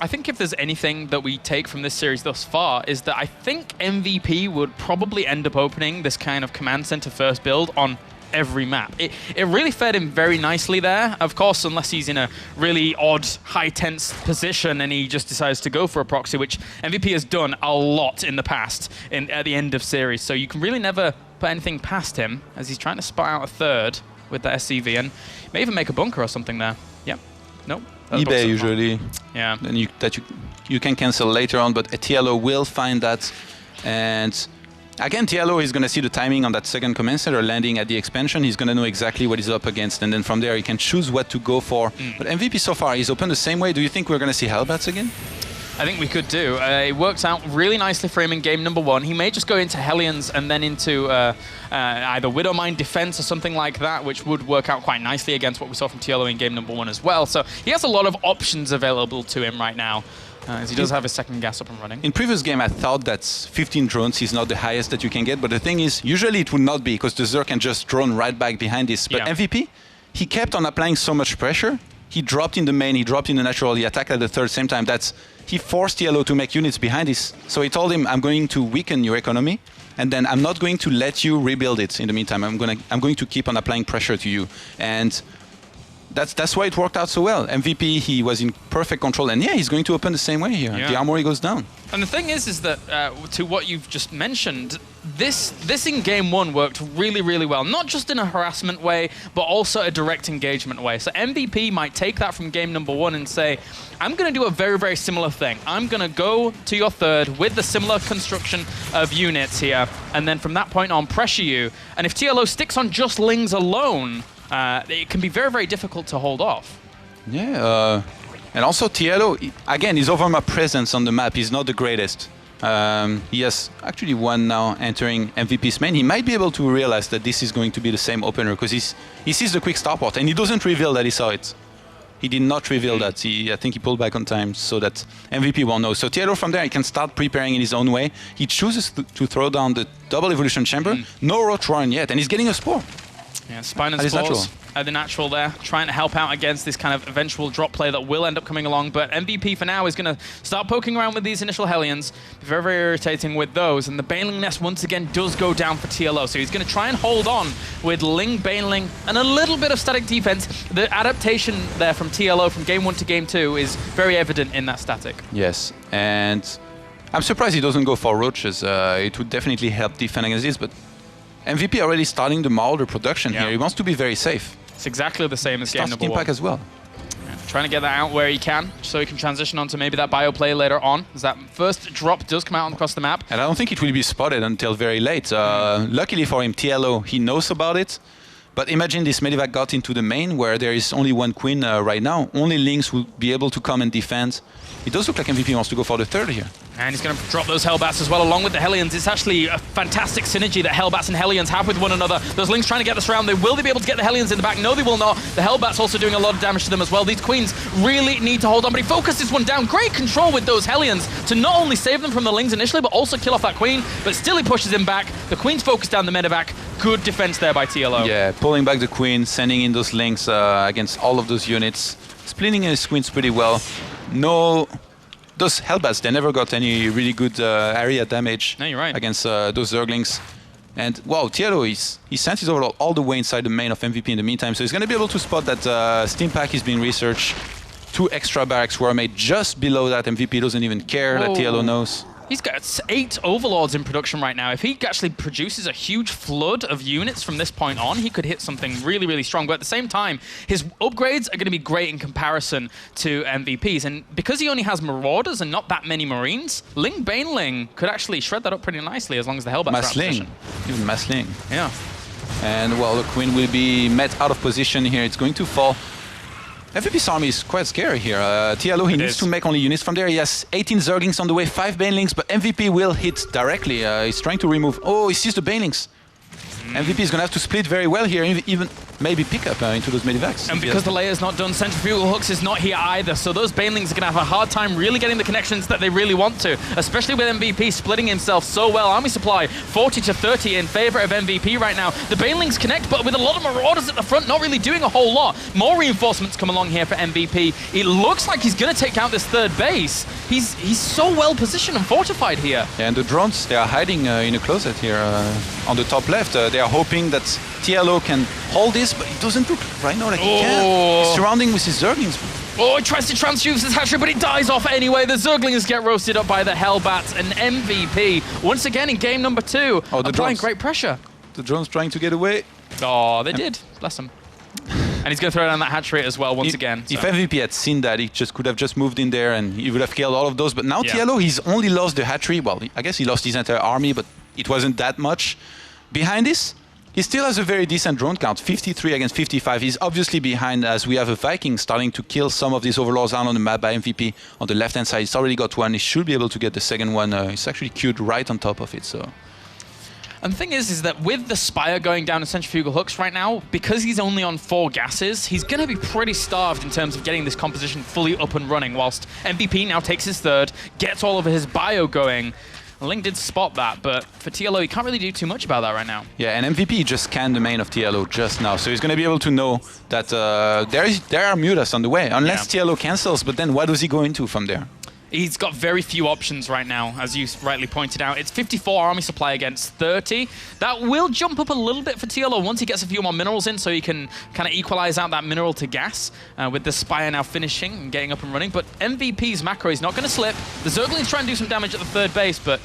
I think if there's anything that we take from this series thus far is that I think MVP would probably end up opening this kind of command center first build on every map. It really fed him very nicely there. Of course, unless he's in a really odd, high tense position and he just decides to go for a proxy, which MVP has done a lot in the past at the end of series. So you can really never put anything past him as he's trying to spot out a third with the SCV and may even make a bunker or something there. Yeah. Nope. eBay usually. Yeah. Then you can cancel later on, but a TLO will find that. And again, TLO is going to see the timing on that second command center landing at the expansion. He's going to know exactly what he's up against, and then from there he can choose what to go for. But MVP so far, he's opened the same way. Do you think we're going to see Hellbats again? I think we could do. It works out really nicely for him in game number 1. He may just go into Hellions and then into either Widowmine defense or something like that, which would work out quite nicely against what we saw from TLO in game number 1 as well. So he has a lot of options available to him right now, as he does have his second gas up and running. In previous game, I thought that 15 drones is not the highest that you can get, but the thing is, usually it would not be, because the Zerg can just drone right back behind this. But MVP, he kept on applying so much pressure. He dropped in the main, he dropped in the natural, he attacked at the third same time. He forced TLO to make units behind this. So he told him, I'm going to weaken your economy, and then I'm not going to let you rebuild it in the meantime. I'm going to keep on applying pressure to you. And that's why it worked out so well. MVP, he was in perfect control, and yeah, he's going to open the same way here. The armory goes down. And the thing is that to what you've just mentioned, this in game 1 worked really, really well. Not just in a harassment way, but also a direct engagement way. So MVP might take that from game number 1 and say, I'm going to do a very, very similar thing. I'm going to go to your third with the similar construction of units here, and then from that point on, pressure you. And if TLO sticks on just Lings alone, it can be very, very difficult to hold off. Yeah, and also TLO, again, his overmap presence on the map is not the greatest. He has actually one now entering MVP's main. He might be able to realize that this is going to be the same opener, because he sees the quick starport and he doesn't reveal that he saw it. He did not reveal that. I think he pulled back on time so that MVP won't know. So TLO from there, he can start preparing in his own way. He chooses to throw down the double evolution chamber. No roach run yet, and he's getting a spore. Yeah, Spine and Spores are the natural there, trying to help out against this kind of eventual drop play that will end up coming along. But MVP for now is going to start poking around with these initial Hellions. Very, very irritating with those. And the Baneling Nest once again does go down for TLO. So he's going to try and hold on with Ling, Baneling, and a little bit of static defense. The adaptation there from TLO from game 1 to game 2 is very evident in that static. Yes, and I'm surprised he doesn't go for roaches. It would definitely help defend against this, but MVP already starting the Marauder production here. He wants to be very safe. It's exactly the same as game number 1. Pack as well. Yeah, trying to get that out where he can, so he can transition onto maybe that bio play later on, as that first drop does come out across the map. And I don't think it will be spotted until very late. Luckily for him, TLO, he knows about it. But imagine this Medivac got into the main, where there is only one queen right now. Only Lynx will be able to come and defend. It does look like MVP wants to go for the third here. And he's going to drop those Hellbats as well, along with the Hellions. It's actually a fantastic synergy that Hellbats and Hellions have with one another. Those Lynx trying to get this round. Will they be able to get the Hellions in the back? No, they will not. The Hellbats also doing a lot of damage to them as well. These Queens really need to hold on, but he focused this one down. Great control with those Hellions to not only save them from the Lings initially, but also kill off that Queen. But still he pushes him back. The Queen's focused down the Medivac. Good defense there by TLO. Yeah, pulling back the Queen, sending in those Lynx against all of those units. Splitting his Queens pretty well. No... Those Hellbats, they never got any really good area damage against those Zerglings. And wow, TLO, he sent his overlord all the way inside the main of MVP in the meantime, so he's going to be able to spot that Steam Pack is being researched. 2 extra barracks were made just below that. MVP doesn't even care that TLO knows. He's got 8 Overlords in production right now. If he actually produces a huge flood of units from this point on, he could hit something really, really strong. But at the same time, his upgrades are going to be great in comparison to MVP's. And because he only has Marauders and not that many Marines, Ling Baneling could actually shred that up pretty nicely as long as the Hellbats are out of position. Even Massling. Yeah. And, well, the Queen will be met out of position here. It's going to fall. MVP's army is quite scary here. TLO, he needs to make only units from there. He has 18 Zerglings on the way, 5 Banelings, but MVP will hit directly. He's trying to remove... Oh, he sees the Banelings. MVP is going to have to split very well here, even maybe pick up into those medivacs. And because the layer's not done, Centrifugal Hooks is not here either, so those Banelings are going to have a hard time really getting the connections that they really want to, especially with MVP splitting himself so well. Army supply 40 to 30 in favor of MVP right now. The Banelings connect, but with a lot of Marauders at the front, not really doing a whole lot. More reinforcements come along here for MVP. It looks like he's going to take out this third base. He's so well positioned and fortified here. Yeah, and the drones, they are hiding in a closet here on the top left. They are hoping that TLO can hold this, but it doesn't look right now like he can. He's surrounding with his Zerglings. Oh, he tries to transfuse his hatchery, but it dies off anyway. The Zerglings get roasted up by the Hellbats, and MVP, once again in game number 2, applying great pressure. The drone's trying to get away. Oh, they did. Bless him. And he's going to throw down that hatchery as well once again. If MVP had seen that, he just could have just moved in there and he would have killed all of those. But now TLO, he's only lost the hatchery. Well, I guess he lost his entire army, but it wasn't that much. Behind this, he still has a very decent drone count, 53 against 55. He's obviously behind as we have a Viking starting to kill some of these overlords down on the map by MVP on the left-hand side. He's already got one. He should be able to get the second one. He's actually queued right on top of it. So. And the thing is that with the Spire going down to Centrifugal Hooks right now, because he's only on 4 gases, he's going to be pretty starved in terms of getting this composition fully up and running, whilst MVP now takes his third, gets all of his bio going. Ling did spot that, but for TLO, he can't really do too much about that right now. Yeah, and MVP just scanned the main of TLO just now, so he's going to be able to know that there are Mutas on the way, unless TLO cancels, but then what does he go into from there? He's got very few options right now, as you rightly pointed out. It's 54 army supply against 30. That will jump up a little bit for TLO once he gets a few more minerals in, so he can kind of equalize out that mineral to gas with the Spire now finishing and getting up and running. But MVP's macro is not going to slip. The Zerglings try and do some damage at the third base, but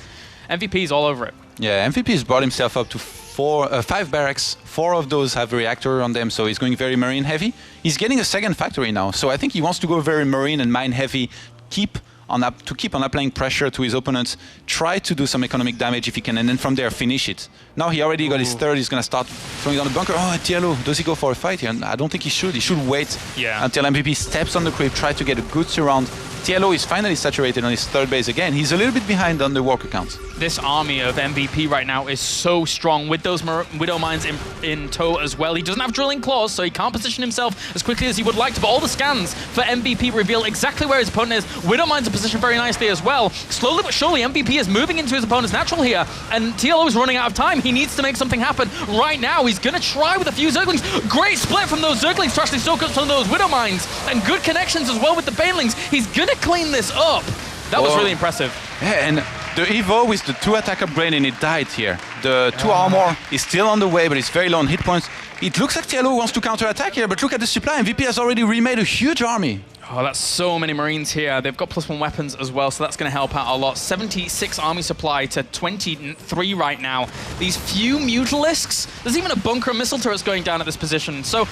MVP's all over it. Yeah, MVP's brought himself up to 5 barracks. 4 of those have a reactor on them, so he's going very marine heavy. He's getting a second factory now, so I think he wants to go very marine and mine heavy, keep on applying pressure to his opponents, try to do some economic damage if he can, and then from there finish it. Now he already got his third, he's going to start throwing down the bunker. Oh, TLO, does he go for a fight here? I don't think he should. He should wait until MVP steps on the creep, try to get a good surround. TLO is finally saturated on his third base again. He's a little bit behind on the worker count. This army of MVP right now is so strong with those Widow Mines in tow as well. He doesn't have drilling claws, so he can't position himself as quickly as he would like to, but all the scans for MVP reveal exactly where his opponent is. Widow Mines are positioned very nicely as well. Slowly but surely, MVP is moving into his opponent's natural here, and TLO is running out of time. He needs to make something happen right now. He's going to try with a few Zerglings. Great split from those Zerglings to actually soak up some of those Widow Mines, and good connections as well with the Banelings. He's going to clean this up. That was really impressive. Yeah, and the Evo with the 2 attack upgrade and it died here. The 2 armor is still on the way, but it's very low on hit points. It looks like TLO wants to counter-attack here, but look at the supply. MVP has already remade a huge army. Oh, that's so many Marines here. They've got +1 weapons as well, so that's going to help out a lot. 76 army supply to 23 right now. These few Mutalisks, there's even a bunker and missile turrets going down at this position. So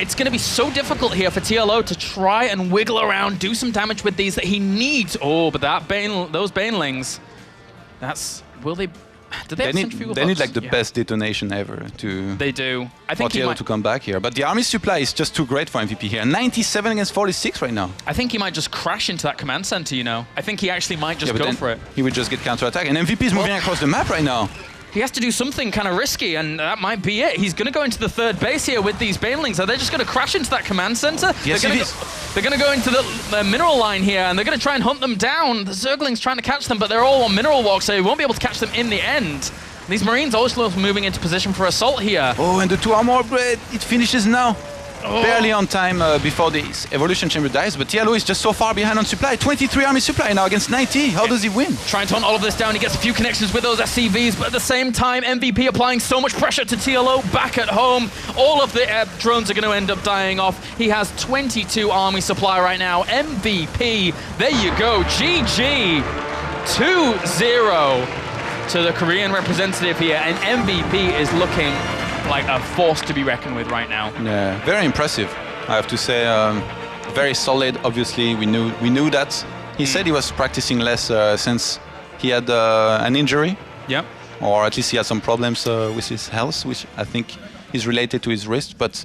it's going to be so difficult here for TLO to try and wiggle around, do some damage with these that he needs. Oh, but those Banelings, will they... Do they need like the best detonation ever to... They do. I think TLO to come back here. But the army supply is just too great for MVP here. 97 against 46 right now. I think he might just crash into that command center, you know. I think he actually might just go for it. He would just get counter-attack. And MVP is moving across the map right now. He has to do something kind of risky, and that might be it. He's going to go into the third base here with these Banelings. Are they just going to crash into that command center? Yes, they're going to go into the mineral line here, and they're going to try and hunt them down. The Zerglings trying to catch them, but they're all on mineral walk, so he won't be able to catch them in the end. These Marines also moving into position for assault here. Oh, and the 2 armor upgrade, it finishes now. Barely on time before the evolution chamber dies, but TLO is just so far behind on supply. 23 army supply now against 90. How does he win? Trying to hunt all of this down. He gets a few connections with those SCVs, but at the same time, MVP applying so much pressure to TLO back at home. All of the drones are going to end up dying off. He has 22 army supply right now. MVP, there you go. GG. 2-0 to the Korean representative here, and MVP is looking like a force to be reckoned with right now. Yeah, very impressive, I have to say. Very solid, obviously, we knew that. He said he was practicing less since he had an injury. Yep. Or at least he had some problems with his health, which I think is related to his wrist, but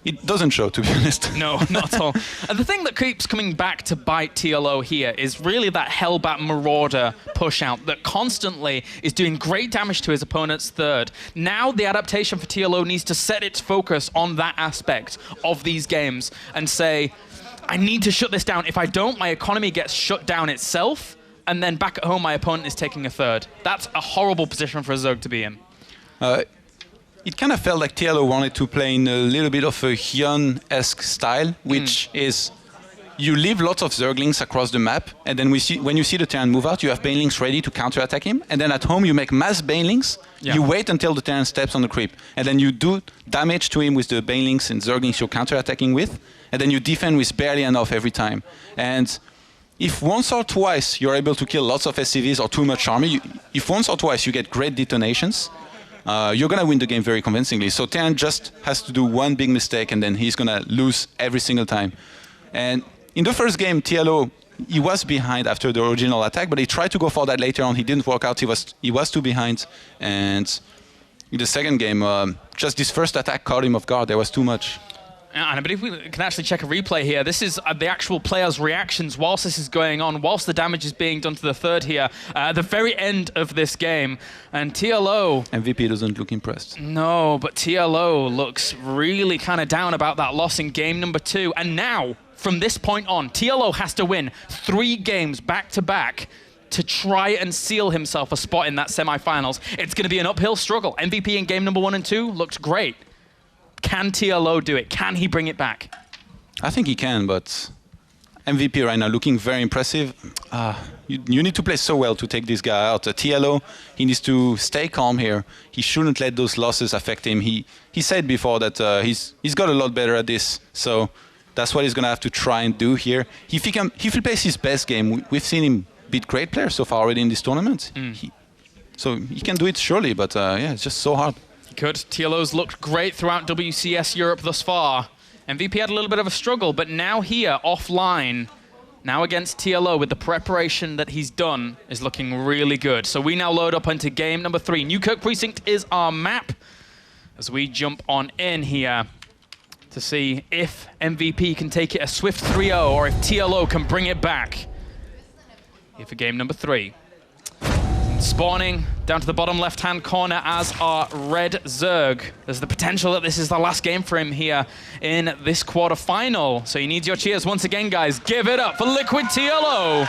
it doesn't show, to be honest. No, not at all. And the thing that keeps coming back to bite TLO here is really that Hellbat Marauder push out that constantly is doing great damage to his opponent's third. Now the adaptation for TLO needs to set its focus on that aspect of these games and say, I need to shut this down. If I don't, my economy gets shut down itself, and then back at home my opponent is taking a third. That's a horrible position for a Zerg to be in. It kind of felt like TLO wanted to play in a little bit of a Hyun-esque style, which is you leave lots of Zerglings across the map, and then when you see the Terran move out, you have Banelings ready to counterattack him, and then at home you make mass Banelings, you wait until the Terran steps on the creep, and then you do damage to him with the Banelings and Zerglings you're counterattacking with, and then you defend with barely enough every time. And if once or twice you're able to kill lots of SCVs or too much army, if once or twice you get great detonations, you're going to win the game very convincingly. So Terran just has to do one big mistake and then he's going to lose every single time. And in the first game, TLO, he was behind after the original attack, but he tried to go for that later on. He didn't work out. He was too behind. And in the second game, just this first attack caught him off guard. There was too much. And I believe we can actually check a replay here. This is the actual players' reactions whilst this is going on, whilst the damage is being done to the third here, at the very end of this game. And TLO... MVP doesn't look impressed. No, but TLO looks really kind of down about that loss in game number 2. And now, from this point on, TLO has to win 3 games back-to-back to try and seal himself a spot in that semi-finals. It's going to be an uphill struggle. MVP in game number 1 and 2 looked great. Can TLO do it? Can he bring it back? I think he can, but MVP right now looking very impressive. You need to play so well to take this guy out. TLO, he needs to stay calm here. He shouldn't let those losses affect him. He said before that he's got a lot better at this, so that's what he's going to have to try and do here. If he plays his best game, we've seen him beat great players so far already in this tournament. So he can do it surely, but yeah, it's just so hard. Could. TLO's looked great throughout WCS Europe thus far. MVP had a little bit of a struggle, but now here, offline, now against TLO with the preparation that he's done, is looking really good. So we now load up into game number 3. New Kirk Precinct is our map as we jump on in here to see if MVP can take it a swift 3-0 or if TLO can bring it back. Here for game number 3. Spawning down to the bottom left-hand corner as our red Zerg. There's the potential that this is the last game for him here in this quarter-final. So he needs your cheers once again, guys. Give it up for Liquid TLO.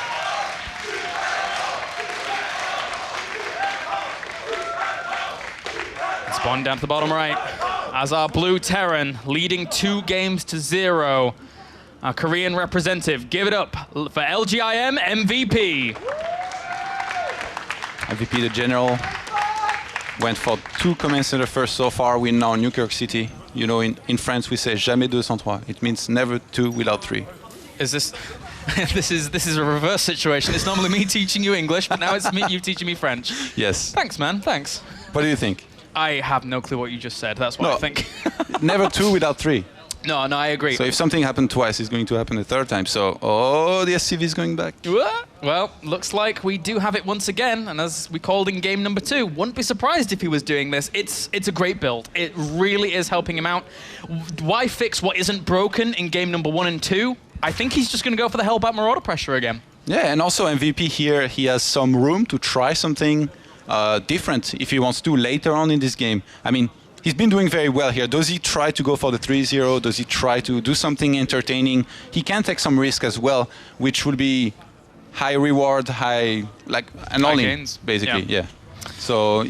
Spawn down to the bottom right as our blue Terran leading 2-0. Our Korean representative. Give it up for LGIM MVP. MVP, the general, went for 2 command center first so far. We're now in New Kirk City. You know, in France we say jamais 2 sans 3. It means never 2 without 3. Is this... this is a reverse situation. It's normally me teaching you English, but now it's you teaching me French. Yes. Thanks, man. Thanks. What do you think? I have no clue what you just said. That's what I think. Never 2 without 3. No, I agree. So if something happened twice, it's going to happen a third time. So, oh, the SCV is going back. Well, looks like we do have it once again. And as we called in game number 2, wouldn't be surprised if he was doing this. It's a great build. It really is helping him out. Why fix what isn't broken in game number 1 and 2? I think he's just going to go for the Hellbat Marauder pressure again. Yeah, and also MVP here, he has some room to try something different if he wants to later on in this game. I mean, he's been doing very well here. Does he try to go for the 3-0? Does he try to do something entertaining? He can take some risk as well, which would be high reward, high all-in, basically. Yeah. So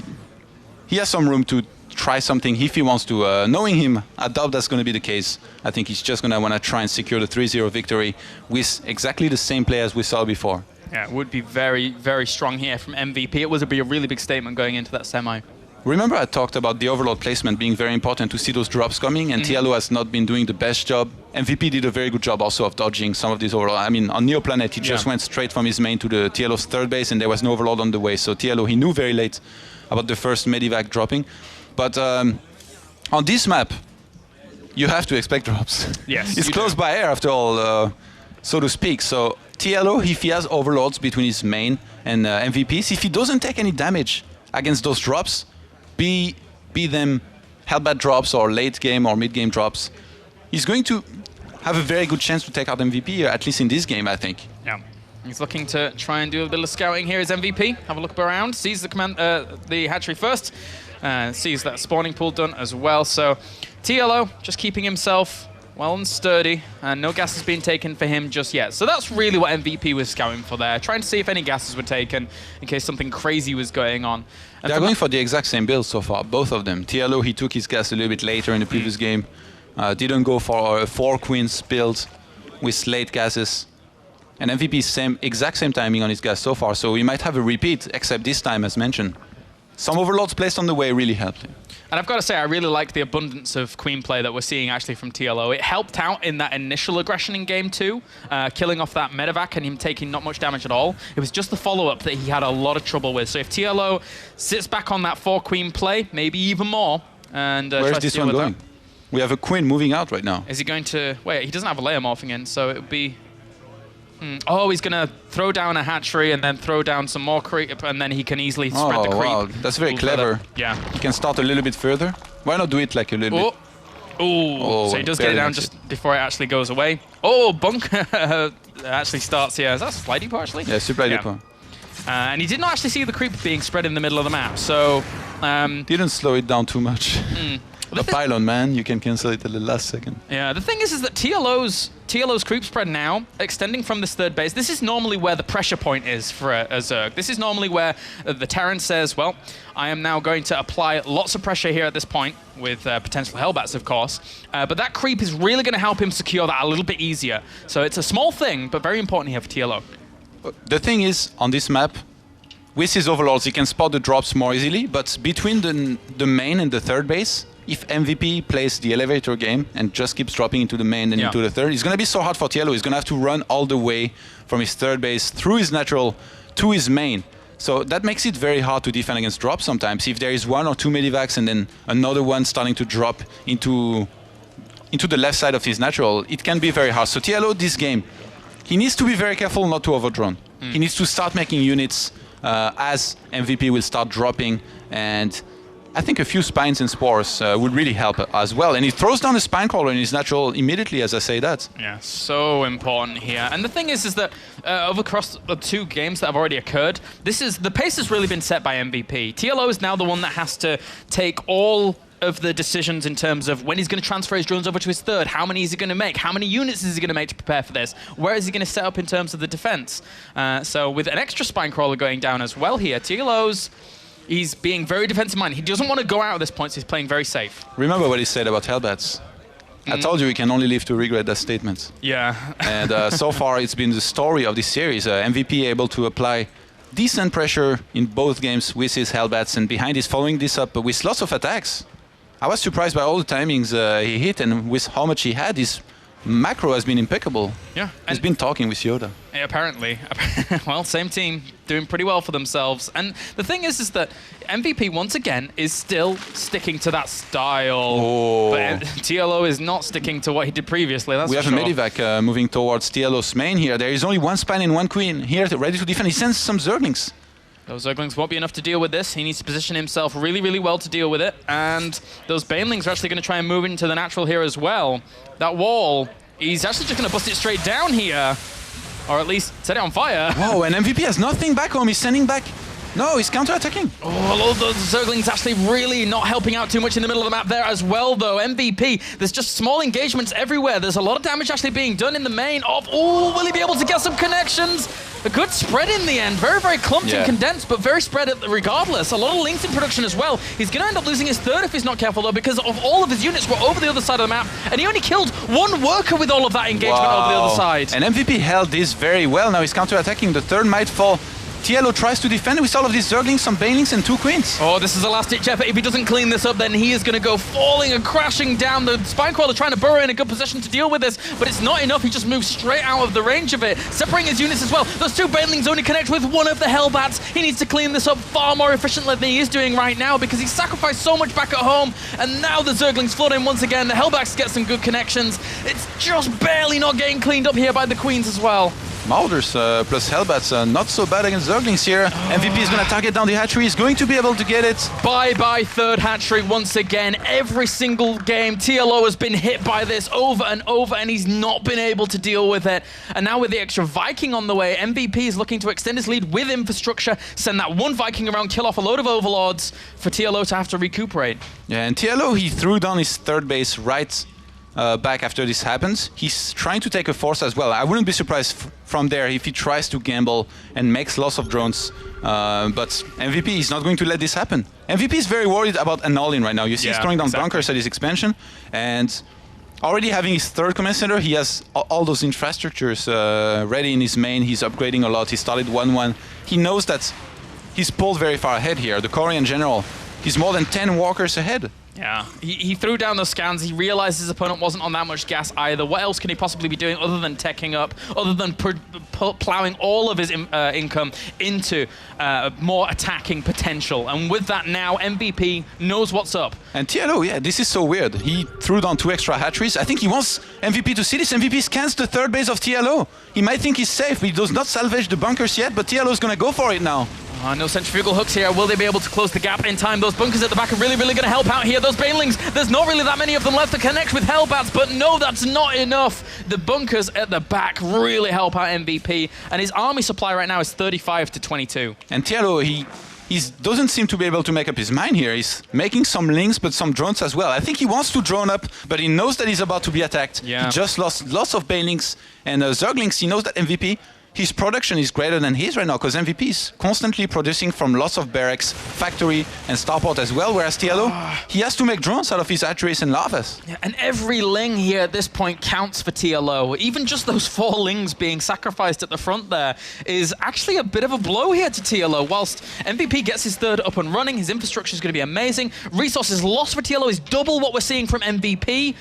he has some room to try something if he wants to. Knowing him, I doubt that's going to be the case. I think he's just going to want to try and secure the 3-0 victory with exactly the same play as we saw before. Yeah, it would be very, very strong here from MVP. It would be a really big statement going into that semi. Remember I talked about the overload placement being very important to see those drops coming, and TLO has not been doing the best job. MVP did a very good job also of dodging some of these overload. I mean, on Neoplanet, he just went straight from his main to the TLO's third base, and there was no overload on the way. So TLO, he knew very late about the first Medivac dropping. But on this map, you have to expect drops. Yes, it's close by air after all, so to speak. So TLO, if he has overloads between his main and MVPs, if he doesn't take any damage against those drops, be them Hellbat drops or late game or mid game drops, he's going to have a very good chance to take out MVP, at least in this game, I think. Yeah. He's looking to try and do a bit of scouting here as MVP. Have a look around, sees the hatchery first, sees that spawning pool done as well. So TLO just keeping himself well and sturdy, and no gas has been taken for him just yet. So that's really what MVP was scouting for there, trying to see if any gases were taken in case something crazy was going on. And they're going for the exact same build so far, both of them. TLO, he took his gas a little bit later in the previous game. Didn't go for a 4 queens build with late gases. And MVP exact same timing on his gas so far, so we might have a repeat, except this time, as mentioned. Some overloads placed on the way really helped him. And I've got to say, I really like the abundance of queen play that we're seeing actually from TLO. It helped out in that initial aggression in game 2, killing off that Medivac and him taking not much damage at all. It was just the follow-up that he had a lot of trouble with. So if TLO sits back on that 4 queen play, maybe even more, and where's this one going? We have a queen moving out right now. Is he going to... Wait, he doesn't have a layer morphing in, so it would be... Oh, he's going to throw down a hatchery and then throw down some more creep, and then he can easily spread the creep. Wow, that's very clever. Yeah. He can start a little bit further. Why not do it like a little bit? Oh, so he does get it down just before it actually goes away. Oh, Bunker actually starts here. Is that Supply Depot actually? Yeah, Supply Depot. And he did not actually see the creep being spread in the middle of the map, so... Didn't slow it down too much. The pylon, man, you can cancel it at the last second. Yeah, the thing is that TLO's creep spread now, extending from this third base, this is normally where the pressure point is for a Zerg. This is normally where the Terran says, well, I am now going to apply lots of pressure here at this point, with potential Hellbats, of course. But that creep is really going to help him secure that a little bit easier. So it's a small thing, but very important here for TLO. The thing is, on this map, with his overlords, he can spot the drops more easily, but between the main and the third base, if MVP plays the elevator game and just keeps dropping into the main and into the third, it's going to be so hard for TLO. He's going to have to run all the way from his third base through his natural to his main. So that makes it very hard to defend against drops sometimes. If there is 1 or 2 Medivacs and then another one starting to drop into the left side of his natural, it can be very hard. So TLO, this game, he needs to be very careful not to overdrone. He needs to start making units as MVP will start dropping, and I think a few spines and spores would really help as well. And he throws down the spine crawler in his natural immediately as I say that. Yeah, so important here. And the thing is that across the 2 games that have already occurred, the pace has really been set by MVP. TLO is now the one that has to take all of the decisions in terms of when he's going to transfer his drones over to his third, how many is he going to make, how many units is he going to make to prepare for this, where is he going to set up in terms of the defense. So with an extra spine crawler going down as well here, TLO's... He's being very defensive-minded. He doesn't want to go out at this point, so he's playing very safe. Remember what he said about Hellbats. I told you we can only live to regret that statement. Yeah. And so far it's been the story of this series. MVP able to apply decent pressure in both games with his Hellbats, and behind he's following this up with lots of attacks. I was surprised by all the timings he hit, and with how much he had. His macro has been impeccable. Yeah. He's been talking with Yoda. Yeah, apparently. Well, same team, doing pretty well for themselves. And the thing is that MVP, once again, is still sticking to that style. Oh. But TLO is not sticking to what he did previously, that's We have for a sure. Medivac moving towards TLO's main here. There is only 1 spine and 1 queen here ready to defend. He sends some Zerglings. Those Zerglings won't be enough to deal with this. He needs to position himself really, really well to deal with it. And those Banelings are actually going to try and move into the natural here as well. That wall, he's actually just going to bust it straight down here. Or at least set it on fire. Whoa, and MVP has nothing back home. He's sending back... No, he's counter-attacking. Oh, all those Zerglings actually really not helping out too much in the middle of the map there as well, though. MVP, there's just small engagements everywhere. There's a lot of damage actually being done in the main of... Oh, will he be able to get some connections? A good spread in the end. Very, very clumped and condensed, but very spread regardless. A lot of links in production as well. He's going to end up losing his third if he's not careful, though, because of all of his units were over the other side of the map, and he only killed 1 worker with all of that engagement over the other side. And MVP held this very well. Now he's counter-attacking. The third might fall TLO tries to defend with all of these Zerglings, some Banelings and 2 Queens. Oh, this is a last-ditch effort. If he doesn't clean this up, then he is going to go falling and crashing down. The Spinecrawler trying to burrow in a good position to deal with this, but it's not enough. He just moves straight out of the range of it, separating his units as well. Those 2 Banelings only connect with one of the Hellbats. He needs to clean this up far more efficiently than he is doing right now because he sacrificed so much back at home, and now the Zerglings flood in once again. The Hellbats get some good connections. It's just barely not getting cleaned up here by the Queens as well. Marauders plus Hellbats, not so bad against Zerglings here. MVP is going to target down the hatchery. He's going to be able to get it. Bye-bye third hatchery once again. Every single game, TLO has been hit by this over and over, and he's not been able to deal with it. And now with the extra Viking on the way, MVP is looking to extend his lead with infrastructure, send that 1 Viking around, kill off a load of Overlords for TLO to have to recuperate. Yeah, and TLO, he threw down his 3rd base right back after this happens. He's trying to take a force as well. I wouldn't be surprised from there if he tries to gamble and makes lots of drones. But MVP is not going to let this happen. MVP is very worried about an all-in right now. You see he's throwing down bunkers at his expansion, and already having his 3rd command center, he has all those infrastructures ready in his main. He's upgrading a lot. He started 1-1. He knows that he's pulled very far ahead here. The Korean general, he's more than 10 walkers ahead. Yeah, he threw down those scans. He realized his opponent wasn't on that much gas either. What else can he possibly be doing other than teching up, other than plowing all of his income into more attacking potential? And with that now, MVP knows what's up. And TLO, yeah, this is so weird. He threw down 2 extra hatcheries. I think he wants MVP to see this. MVP scans the 3rd base of TLO. He might think he's safe, but he does not salvage the bunkers yet, but TLO is going to go for it now. No centrifugal hooks here. Will they be able to close the gap in time? Those bunkers at the back are really, really going to help out here. Those Banelings, there's not really that many of them left to connect with Hellbats, but no, that's not enough. The bunkers at the back really help out MVP, and his army supply right now is 35 to 22. And TLO, he doesn't seem to be able to make up his mind here. He's making some links, but some drones as well. I think he wants to drone up, but he knows that he's about to be attacked. Yeah. He just lost lots of Banelings and Zerglings. He knows that MVP, his production is greater than his right now, because MVP is constantly producing from lots of barracks, factory, and starport as well, whereas TLO, he has to make drones out of his hatcheries and lavas. Yeah, and every ling here at this point counts for TLO. Even just those 4 lings being sacrificed at the front there is actually a bit of a blow here to TLO. Whilst MVP gets his 3rd up and running, his infrastructure is going to be amazing. Resources lost for TLO is double what we're seeing from MVP.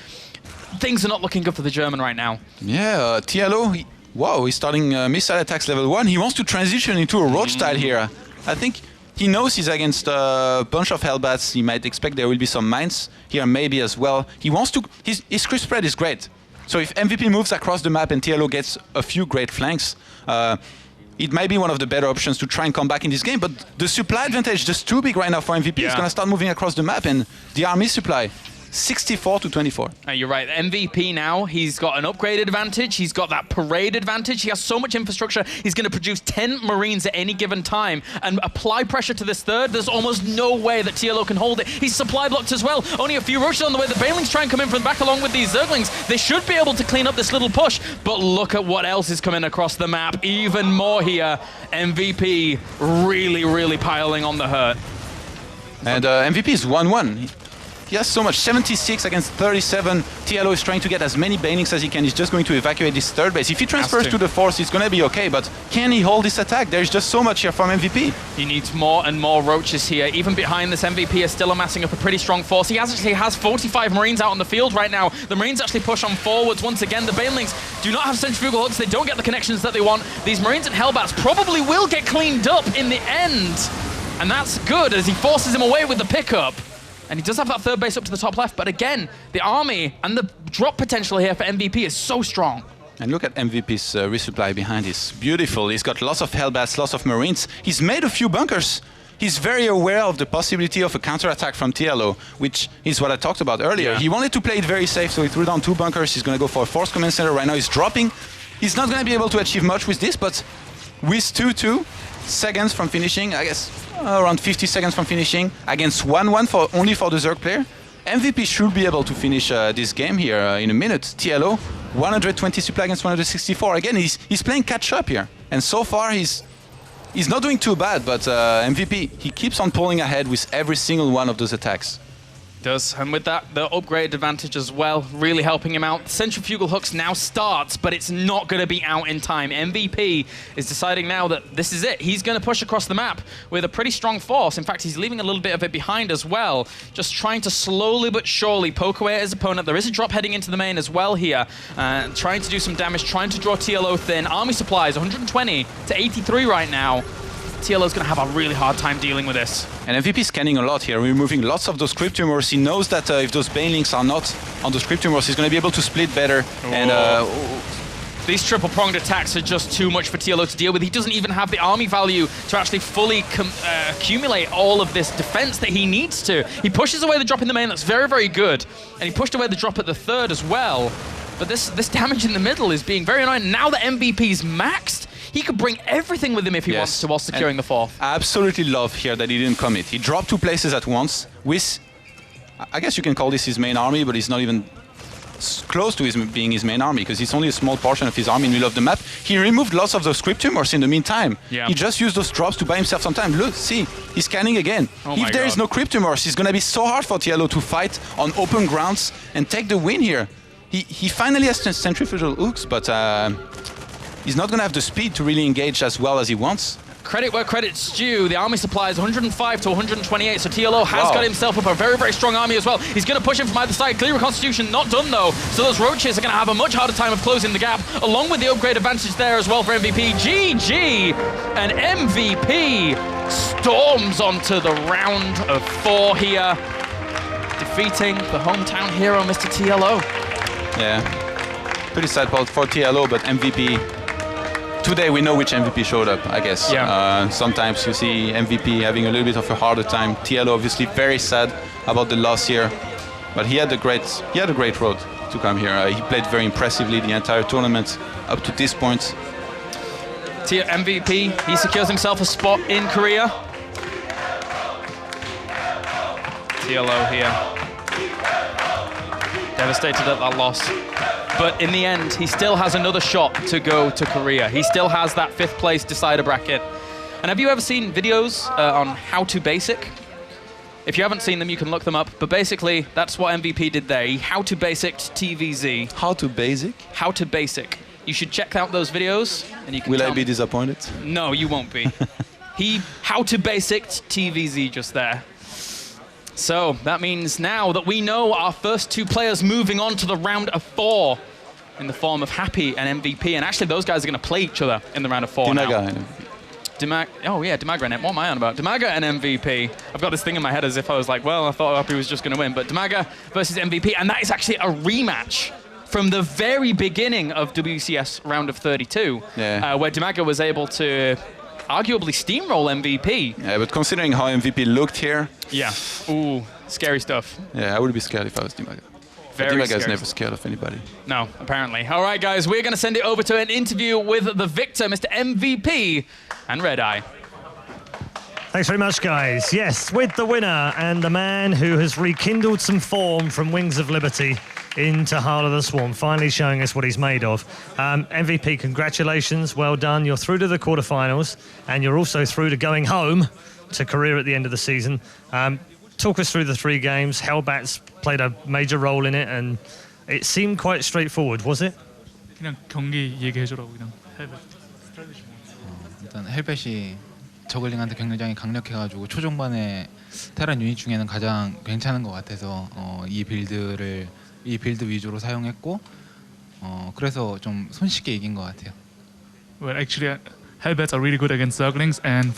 Things are not looking good for the German right now. Yeah, TLO, wow, he's starting missile attacks level 1. He wants to transition into a roach style here. I think he knows he's against a bunch of Hellbats. He might expect there will be some mines here maybe as well. He wants to... His crisp spread is great. So if MVP moves across the map and TLO gets a few great flanks, it might be one of the better options to try and come back in this game. But the supply advantage is just too big right now for MVP. He's going to start moving across the map, and the army supply 64 to 24. You're right. MVP now, he's got an upgrade advantage. He's got that parade advantage. He has so much infrastructure. He's going to produce 10 Marines at any given time and apply pressure to this 3rd. There's almost no way that TLO can hold it. He's supply blocked as well. Only a few rushes on the way. The Banelings try and come in from the back along with these Zerglings. They should be able to clean up this little push, but look at what else is coming across the map. Even more here. MVP really, really piling on the hurt. And MVP is 1-1. He has so much, 76 against 37. TLO is trying to get as many Banelings as he can. He's just going to evacuate this 3rd base. If he transfers to the 4th, it's going to be okay, but can he hold this attack? There's just so much here from MVP. He needs more and more roaches here. Even behind this, MVP is still amassing up a pretty strong force. He actually has 45 Marines out on the field right now. The Marines actually push on forwards once again. The Banelings do not have centrifugal hooks. They don't get the connections that they want. These Marines and Hellbats probably will get cleaned up in the end. And that's good as he forces him away with the pickup. And he does have that 3rd base up to the top left, but again, the army and the drop potential here for MVP is so strong. And look at MVP's resupply behind. It's beautiful. He's got lots of Hellbats, lots of Marines. He's made a few bunkers. He's very aware of the possibility of a counterattack from TLO, which is what I talked about earlier. Yeah. He wanted to play it very safe, so he threw down 2 bunkers. He's going to go for a 4th command center. Right now he's dropping. He's not going to be able to achieve much with this, but with 2-2 seconds from finishing, I guess around 50 seconds from finishing, against 1-1 only for the Zerg player, MVP should be able to finish this game here in a minute. TLO, 120 supply against 164. Again, he's playing catch-up here. And so far, he's not doing too bad, but MVP, he keeps on pulling ahead with every single one of those attacks. does, and with that, the upgrade advantage as well, really helping him out. Centrifugal hooks now starts, but it's not going to be out in time. MVP is deciding now that this is it. He's going to push across the map with a pretty strong force. In fact, he's leaving a little bit of it behind as well, just trying to slowly but surely poke away at his opponent. There is a drop heading into the main as well here, trying to do some damage, trying to draw TLO thin. Army supplies, 120 to 83 right now. TLO's going to have a really hard time dealing with this. And MVP is scanning a lot here, removing lots of those crypt tumors. He knows that if those Banelings are not on those crypt tumors, he's going to be able to split better. And these triple-pronged attacks are just too much for TLO to deal with. He doesn't even have the army value to actually fully accumulate all of this defense that he needs to. He pushes away the drop in the main, that's very, very good. And he pushed away the drop at the third as well. But this damage in the middle is being very annoying. Now that MVP's maxed, he could bring everything with him if he wants to while securing the fourth. I absolutely love here that he didn't commit. He dropped 2 places at once with, I guess you can call this his main army, but he's not even close to being his main army because it's only a small portion of his army in the middle of the map. He removed lots of those crypt tumors in the meantime. Yeah. He just used those drops to buy himself some time. Look, see, he's scanning again. If there is no crypt tumors, it's going to be so hard for TLO to fight on open grounds and take the win here. He finally has centrifugal hooks, but he's not going to have the speed to really engage as well as he wants. Credit where credit's due. The army supply is 105 to 128, so TLO has got himself up a very, very strong army as well. He's going to push him from either side. Clear Reconstitution not done, though, so those roaches are going to have a much harder time of closing the gap, along with the upgrade advantage there as well for MVP. GG! And MVP storms onto the round of 4 here, defeating the hometown hero, Mr. TLO. Yeah, pretty sad for TLO, but MVP. Today we know which MVP showed up, I guess. Yeah. Sometimes you see MVP having a little bit of a harder time. TLO obviously very sad about the loss here, but he had a great road to come here. He played very impressively the entire tournament up to this point. MVP, he secures himself a spot in Korea. TLO here. Devastated at that loss. But in the end, he still has another shot to go to Korea. He still has that 5th place decider bracket. And have you ever seen videos on How to Basic? If you haven't seen them, you can look them up. But basically, that's what MVP did there. He How to Basic TVZ. How to Basic? How to Basic. You should check out those videos, and you can. Will I be disappointed? No, you won't be. He How to Basic TVZ just there. So that means now that we know our first 2 players moving on to the round of 4 in the form of Happy and MVP. And actually, those guys are going to play each other in the round of 4 now. Demaga and what am I on about? Demaga and MVP. I've got this thing in my head as if I was like, well, I thought Happy was just going to win. But Demaga versus MVP. And that is actually a rematch from the very beginning of WCS round of 32, where Demaga was able to arguably steamroll MVP. Yeah, but considering how MVP looked here... Yeah. Ooh, scary stuff. Yeah, I would be scared if I was Demaga. Demaga is never scared of anybody. No, apparently. All right, guys, we're going to send it over to an interview with the victor, Mr. MVP and Red Eye. Thanks very much, guys. Yes, with the winner and the man who has rekindled some form from Wings of Liberty into Heart of the Swarm, finally showing us what he's made of. MVP, congratulations, well done. You're through to the quarterfinals, and you're also through to going home to Korea at the end of the season. Talk us through the 3 games. Hellbats played a major role in it, and it seemed quite straightforward, was it? 그냥 경기 얘기해주라고 그냥 헬벳. 일단 헬벳이 저글링한테 굉장히 강력해가지고 초중반에 테란 유닛 중에는 가장 괜찮은 것 같아서 이 빌드 위주로 사용했고 그래서 좀 손쉽게 이긴 것 같아요. Well, actually, Hellbats are really good against Zerglings, and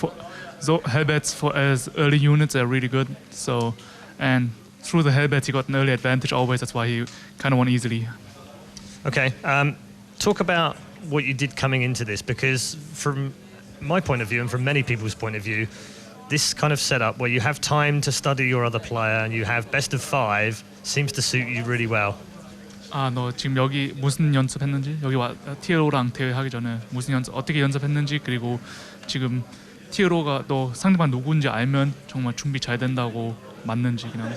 so Hellbats as early units are really good. So, and through the Hellbats he got an early advantage always. That's why he kind of won easily. Okay, talk about what you did coming into this, because from my point of view and from many people's point of view, this kind of setup where you have time to study your other player and you have best of 5 seems to suit you really well. 아, 너 지금 여기 무슨 연습했는지, 여기 TLO랑 대회하기 전에 무슨 어떻게 연습했는지, 그리고 지금 TLO가 너 상대방 누구인지 알면 정말 준비 잘 된다고 맞는지 그냥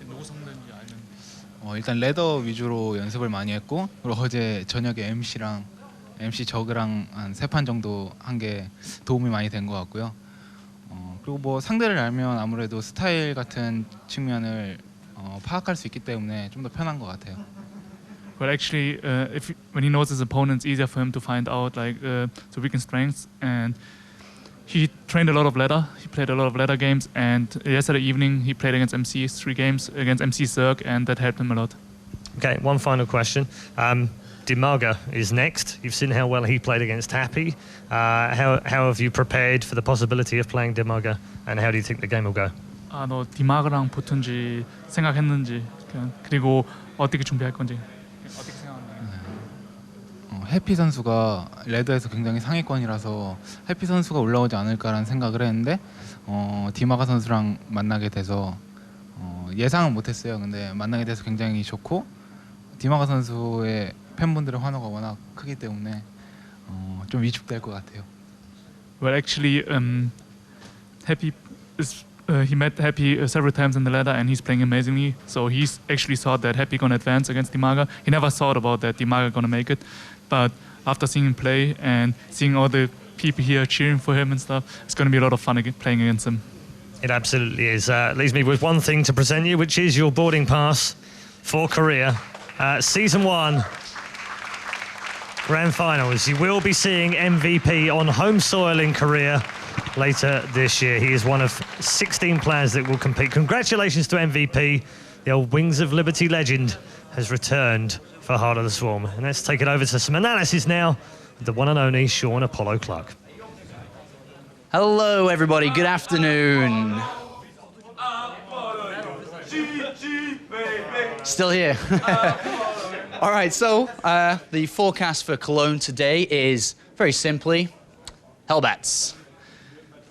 누구 상대인지 알면. 일단 레더 위주로 연습을 많이 했고, 그리고 어제 저녁에 MC 저그랑 한 3판 정도 한 게 도움이 많이 된 것 같고요. 그리고 뭐 상대를 알면 아무래도 스타일 같은 측면을 파악할 수 있기 때문에 좀 더 편한 것 같아요. But actually, when he knows his opponent, it's easier for him to find out like the weak and strengths. And he trained a lot of ladder. He played a lot of ladder games. And yesterday evening, he played against MC 3 games against MC Zerg, and that helped him a lot. Okay, one final question. Dimaga is next. You've seen how well he played against Happy. How have you prepared for the possibility of playing Dimaga, and how do you think the game will go? 너 디마그랑 붙은지 생각했는지 그리고 어떻게 준비할 건지 어떻게 생각하나요? 해피 선수가 레드에서 굉장히 상위권이라서 해피 선수가 올라오지 않을까라는 생각을 했는데 디마가 선수랑 만나게 돼서 예상은 못했어요. 근데 만나게 돼서 굉장히 좋고 디마가 선수의 팬분들의 환호가 워낙 크기 때문에 좀 위축될 것 같아요. Well, actually, Happy is he met Happy several times in the ladder, and he's playing amazingly. So he's actually thought that Happy gonna advance against Dimaga. He never thought about that Dimaga gonna make it, but after seeing him play and seeing all the people here cheering for him and stuff, it's gonna be a lot of fun playing against him. It absolutely is. Leaves me with one thing to present you, which is your boarding pass for Korea. Season 1 Grand Finals. You will be seeing MVP on home soil in Korea later this year. He is one of 16 players that will compete. Congratulations to MVP. The old Wings of Liberty legend has returned for Heart of the Swarm. And let's take it over to some analysis now with the one and only Sean Apollo Clark. Hello, everybody. Good afternoon. Still here. All right, so the forecast for Cologne today is very simply Hellbats.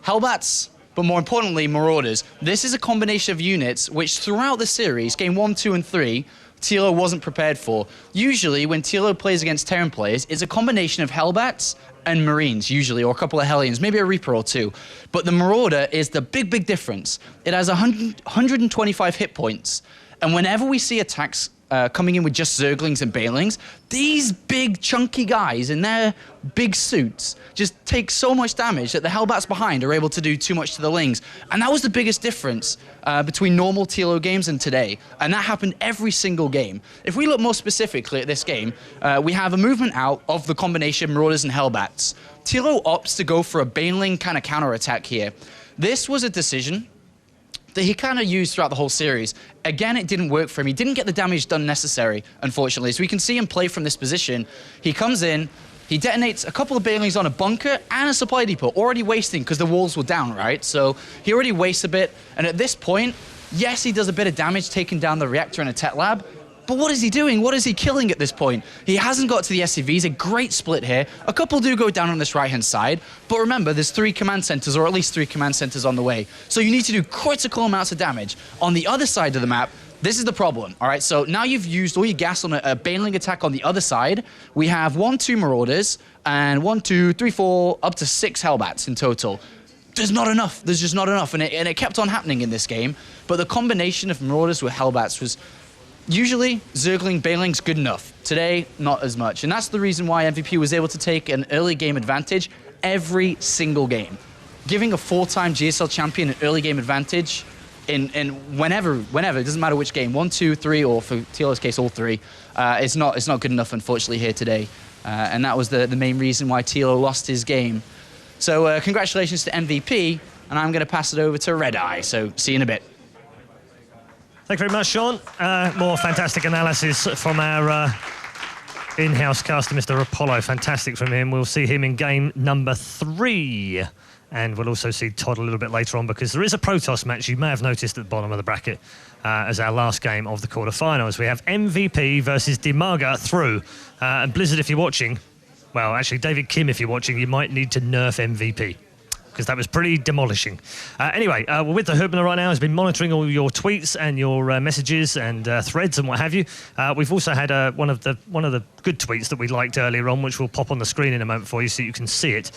Hellbats, but more importantly, Marauders. This is a combination of units which throughout the series, game 1, 2, and 3, TLO wasn't prepared for. Usually, when TLO plays against Terran players, it's a combination of Hellbats and Marines, usually, or a couple of Hellions, maybe a Reaper or two. But the Marauder is the big, big difference. It has 125 hit points, and whenever we see attacks coming in with just Zerglings and Banelings, these big chunky guys in their big suits just take so much damage that the Hellbats behind are able to do too much to the Lings. And that was the biggest difference between normal TLO games and today. And that happened every single game. If we look more specifically at this game, we have a movement out of the combination Marauders and Hellbats. TLO opts to go for a Baneling kind of counter-attack here. This was a decision that he kind of used throughout the whole series. Again, it didn't work for him. He didn't get the damage done necessary, unfortunately. So we can see him play from this position. He comes in, he detonates a couple of Banelings on a bunker and a supply depot, already wasting because the walls were down, right? So he already wastes a bit. And at this point, yes, he does a bit of damage taking down the reactor and a tech lab. But what is he doing? What is he killing at this point? He hasn't got to the SCVs, a great split here. A couple do go down on this right-hand side, but remember, there's 3 command centers, or at least 3 command centers on the way. So you need to do critical amounts of damage. On the other side of the map, this is the problem, all right? So now you've used all your gas on a Baneling attack on the other side. We have 1, 2 Marauders, and 1, 2, 3, 4, up to 6 Hellbats in total. There's not enough. There's just not enough, and it kept on happening in this game. But the combination of Marauders with Hellbats was usually Zergling, Baneling's good enough. Today, not as much. And that's the reason why MVP was able to take an early game advantage every single game. Giving a 4-time GSL champion an early game advantage in whenever, it doesn't matter which game, 1, 2, 3, or for TLO's case, all 3, it's not good enough, unfortunately, here today. And that was the main reason why TLO lost his game. So congratulations to MVP, and I'm going to pass it over to Red Eye. So see you in a bit. Thank you very much, Sean. More fantastic analysis from our in-house caster, Mr. Apollo. Fantastic from him. We'll see him in game number 3. And we'll also see Todd a little bit later on, because there is a Protoss match you may have noticed at the bottom of the bracket as our last game of the quarterfinals. We have MVP versus Dimaga through. And Blizzard, if you're watching, well, actually, David Kim, if you're watching, you might need to nerf MVP, because that was pretty demolishing. Anyway, we're with the Hubner right now. Has been monitoring all your tweets and your messages and threads and what have you. We've also had one of the good tweets that we liked earlier on, which we'll pop on the screen in a moment for you so you can see it.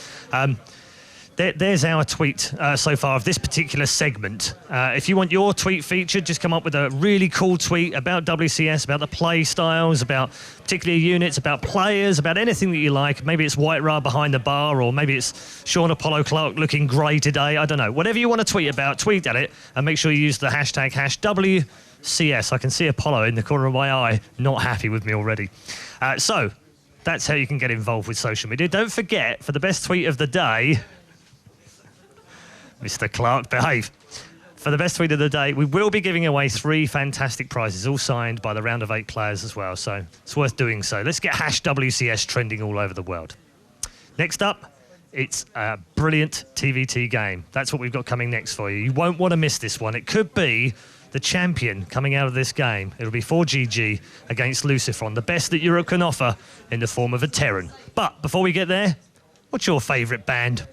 there's our tweet so far of this particular segment. If you want your tweet featured, just come up with a really cool tweet about WCS, about the play styles, about particular units, about players, about anything that you like. Maybe it's White Ra behind the bar, or maybe it's Sean Apollo Clark looking grey today. I don't know. Whatever you want to tweet about, tweet at it, and make sure you use the hashtag WCS. I can see Apollo in the corner of my eye, not happy with me already. So that's how you can get involved with social media. Don't forget, for the best tweet of the day, Mr. Clark, behave. For the best tweet of the day, we will be giving away 3 fantastic prizes, all signed by the round of 8 players as well, so it's worth doing so. Let's get #WCS trending all over the world. Next up, it's a brilliant TVT game. That's what we've got coming next for you. You won't want to miss this one. It could be the champion coming out of this game. It'll be 4GG against Lucifron, the best that Europe can offer in the form of a Terran. But before we get there, what's your favourite band?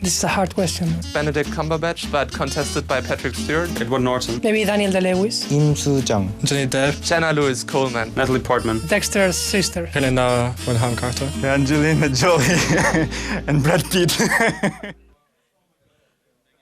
This is a hard question. Benedict Cumberbatch, but contested by Patrick Stewart. Edward Norton. Maybe Daniel Day-Lewis. Im Soo-jung. Johnny Depp. Jenna Lewis Coleman. Natalie Portman. Dexter's sister. Helena Bonham Carter. Angelina Jolie and Brad Pitt.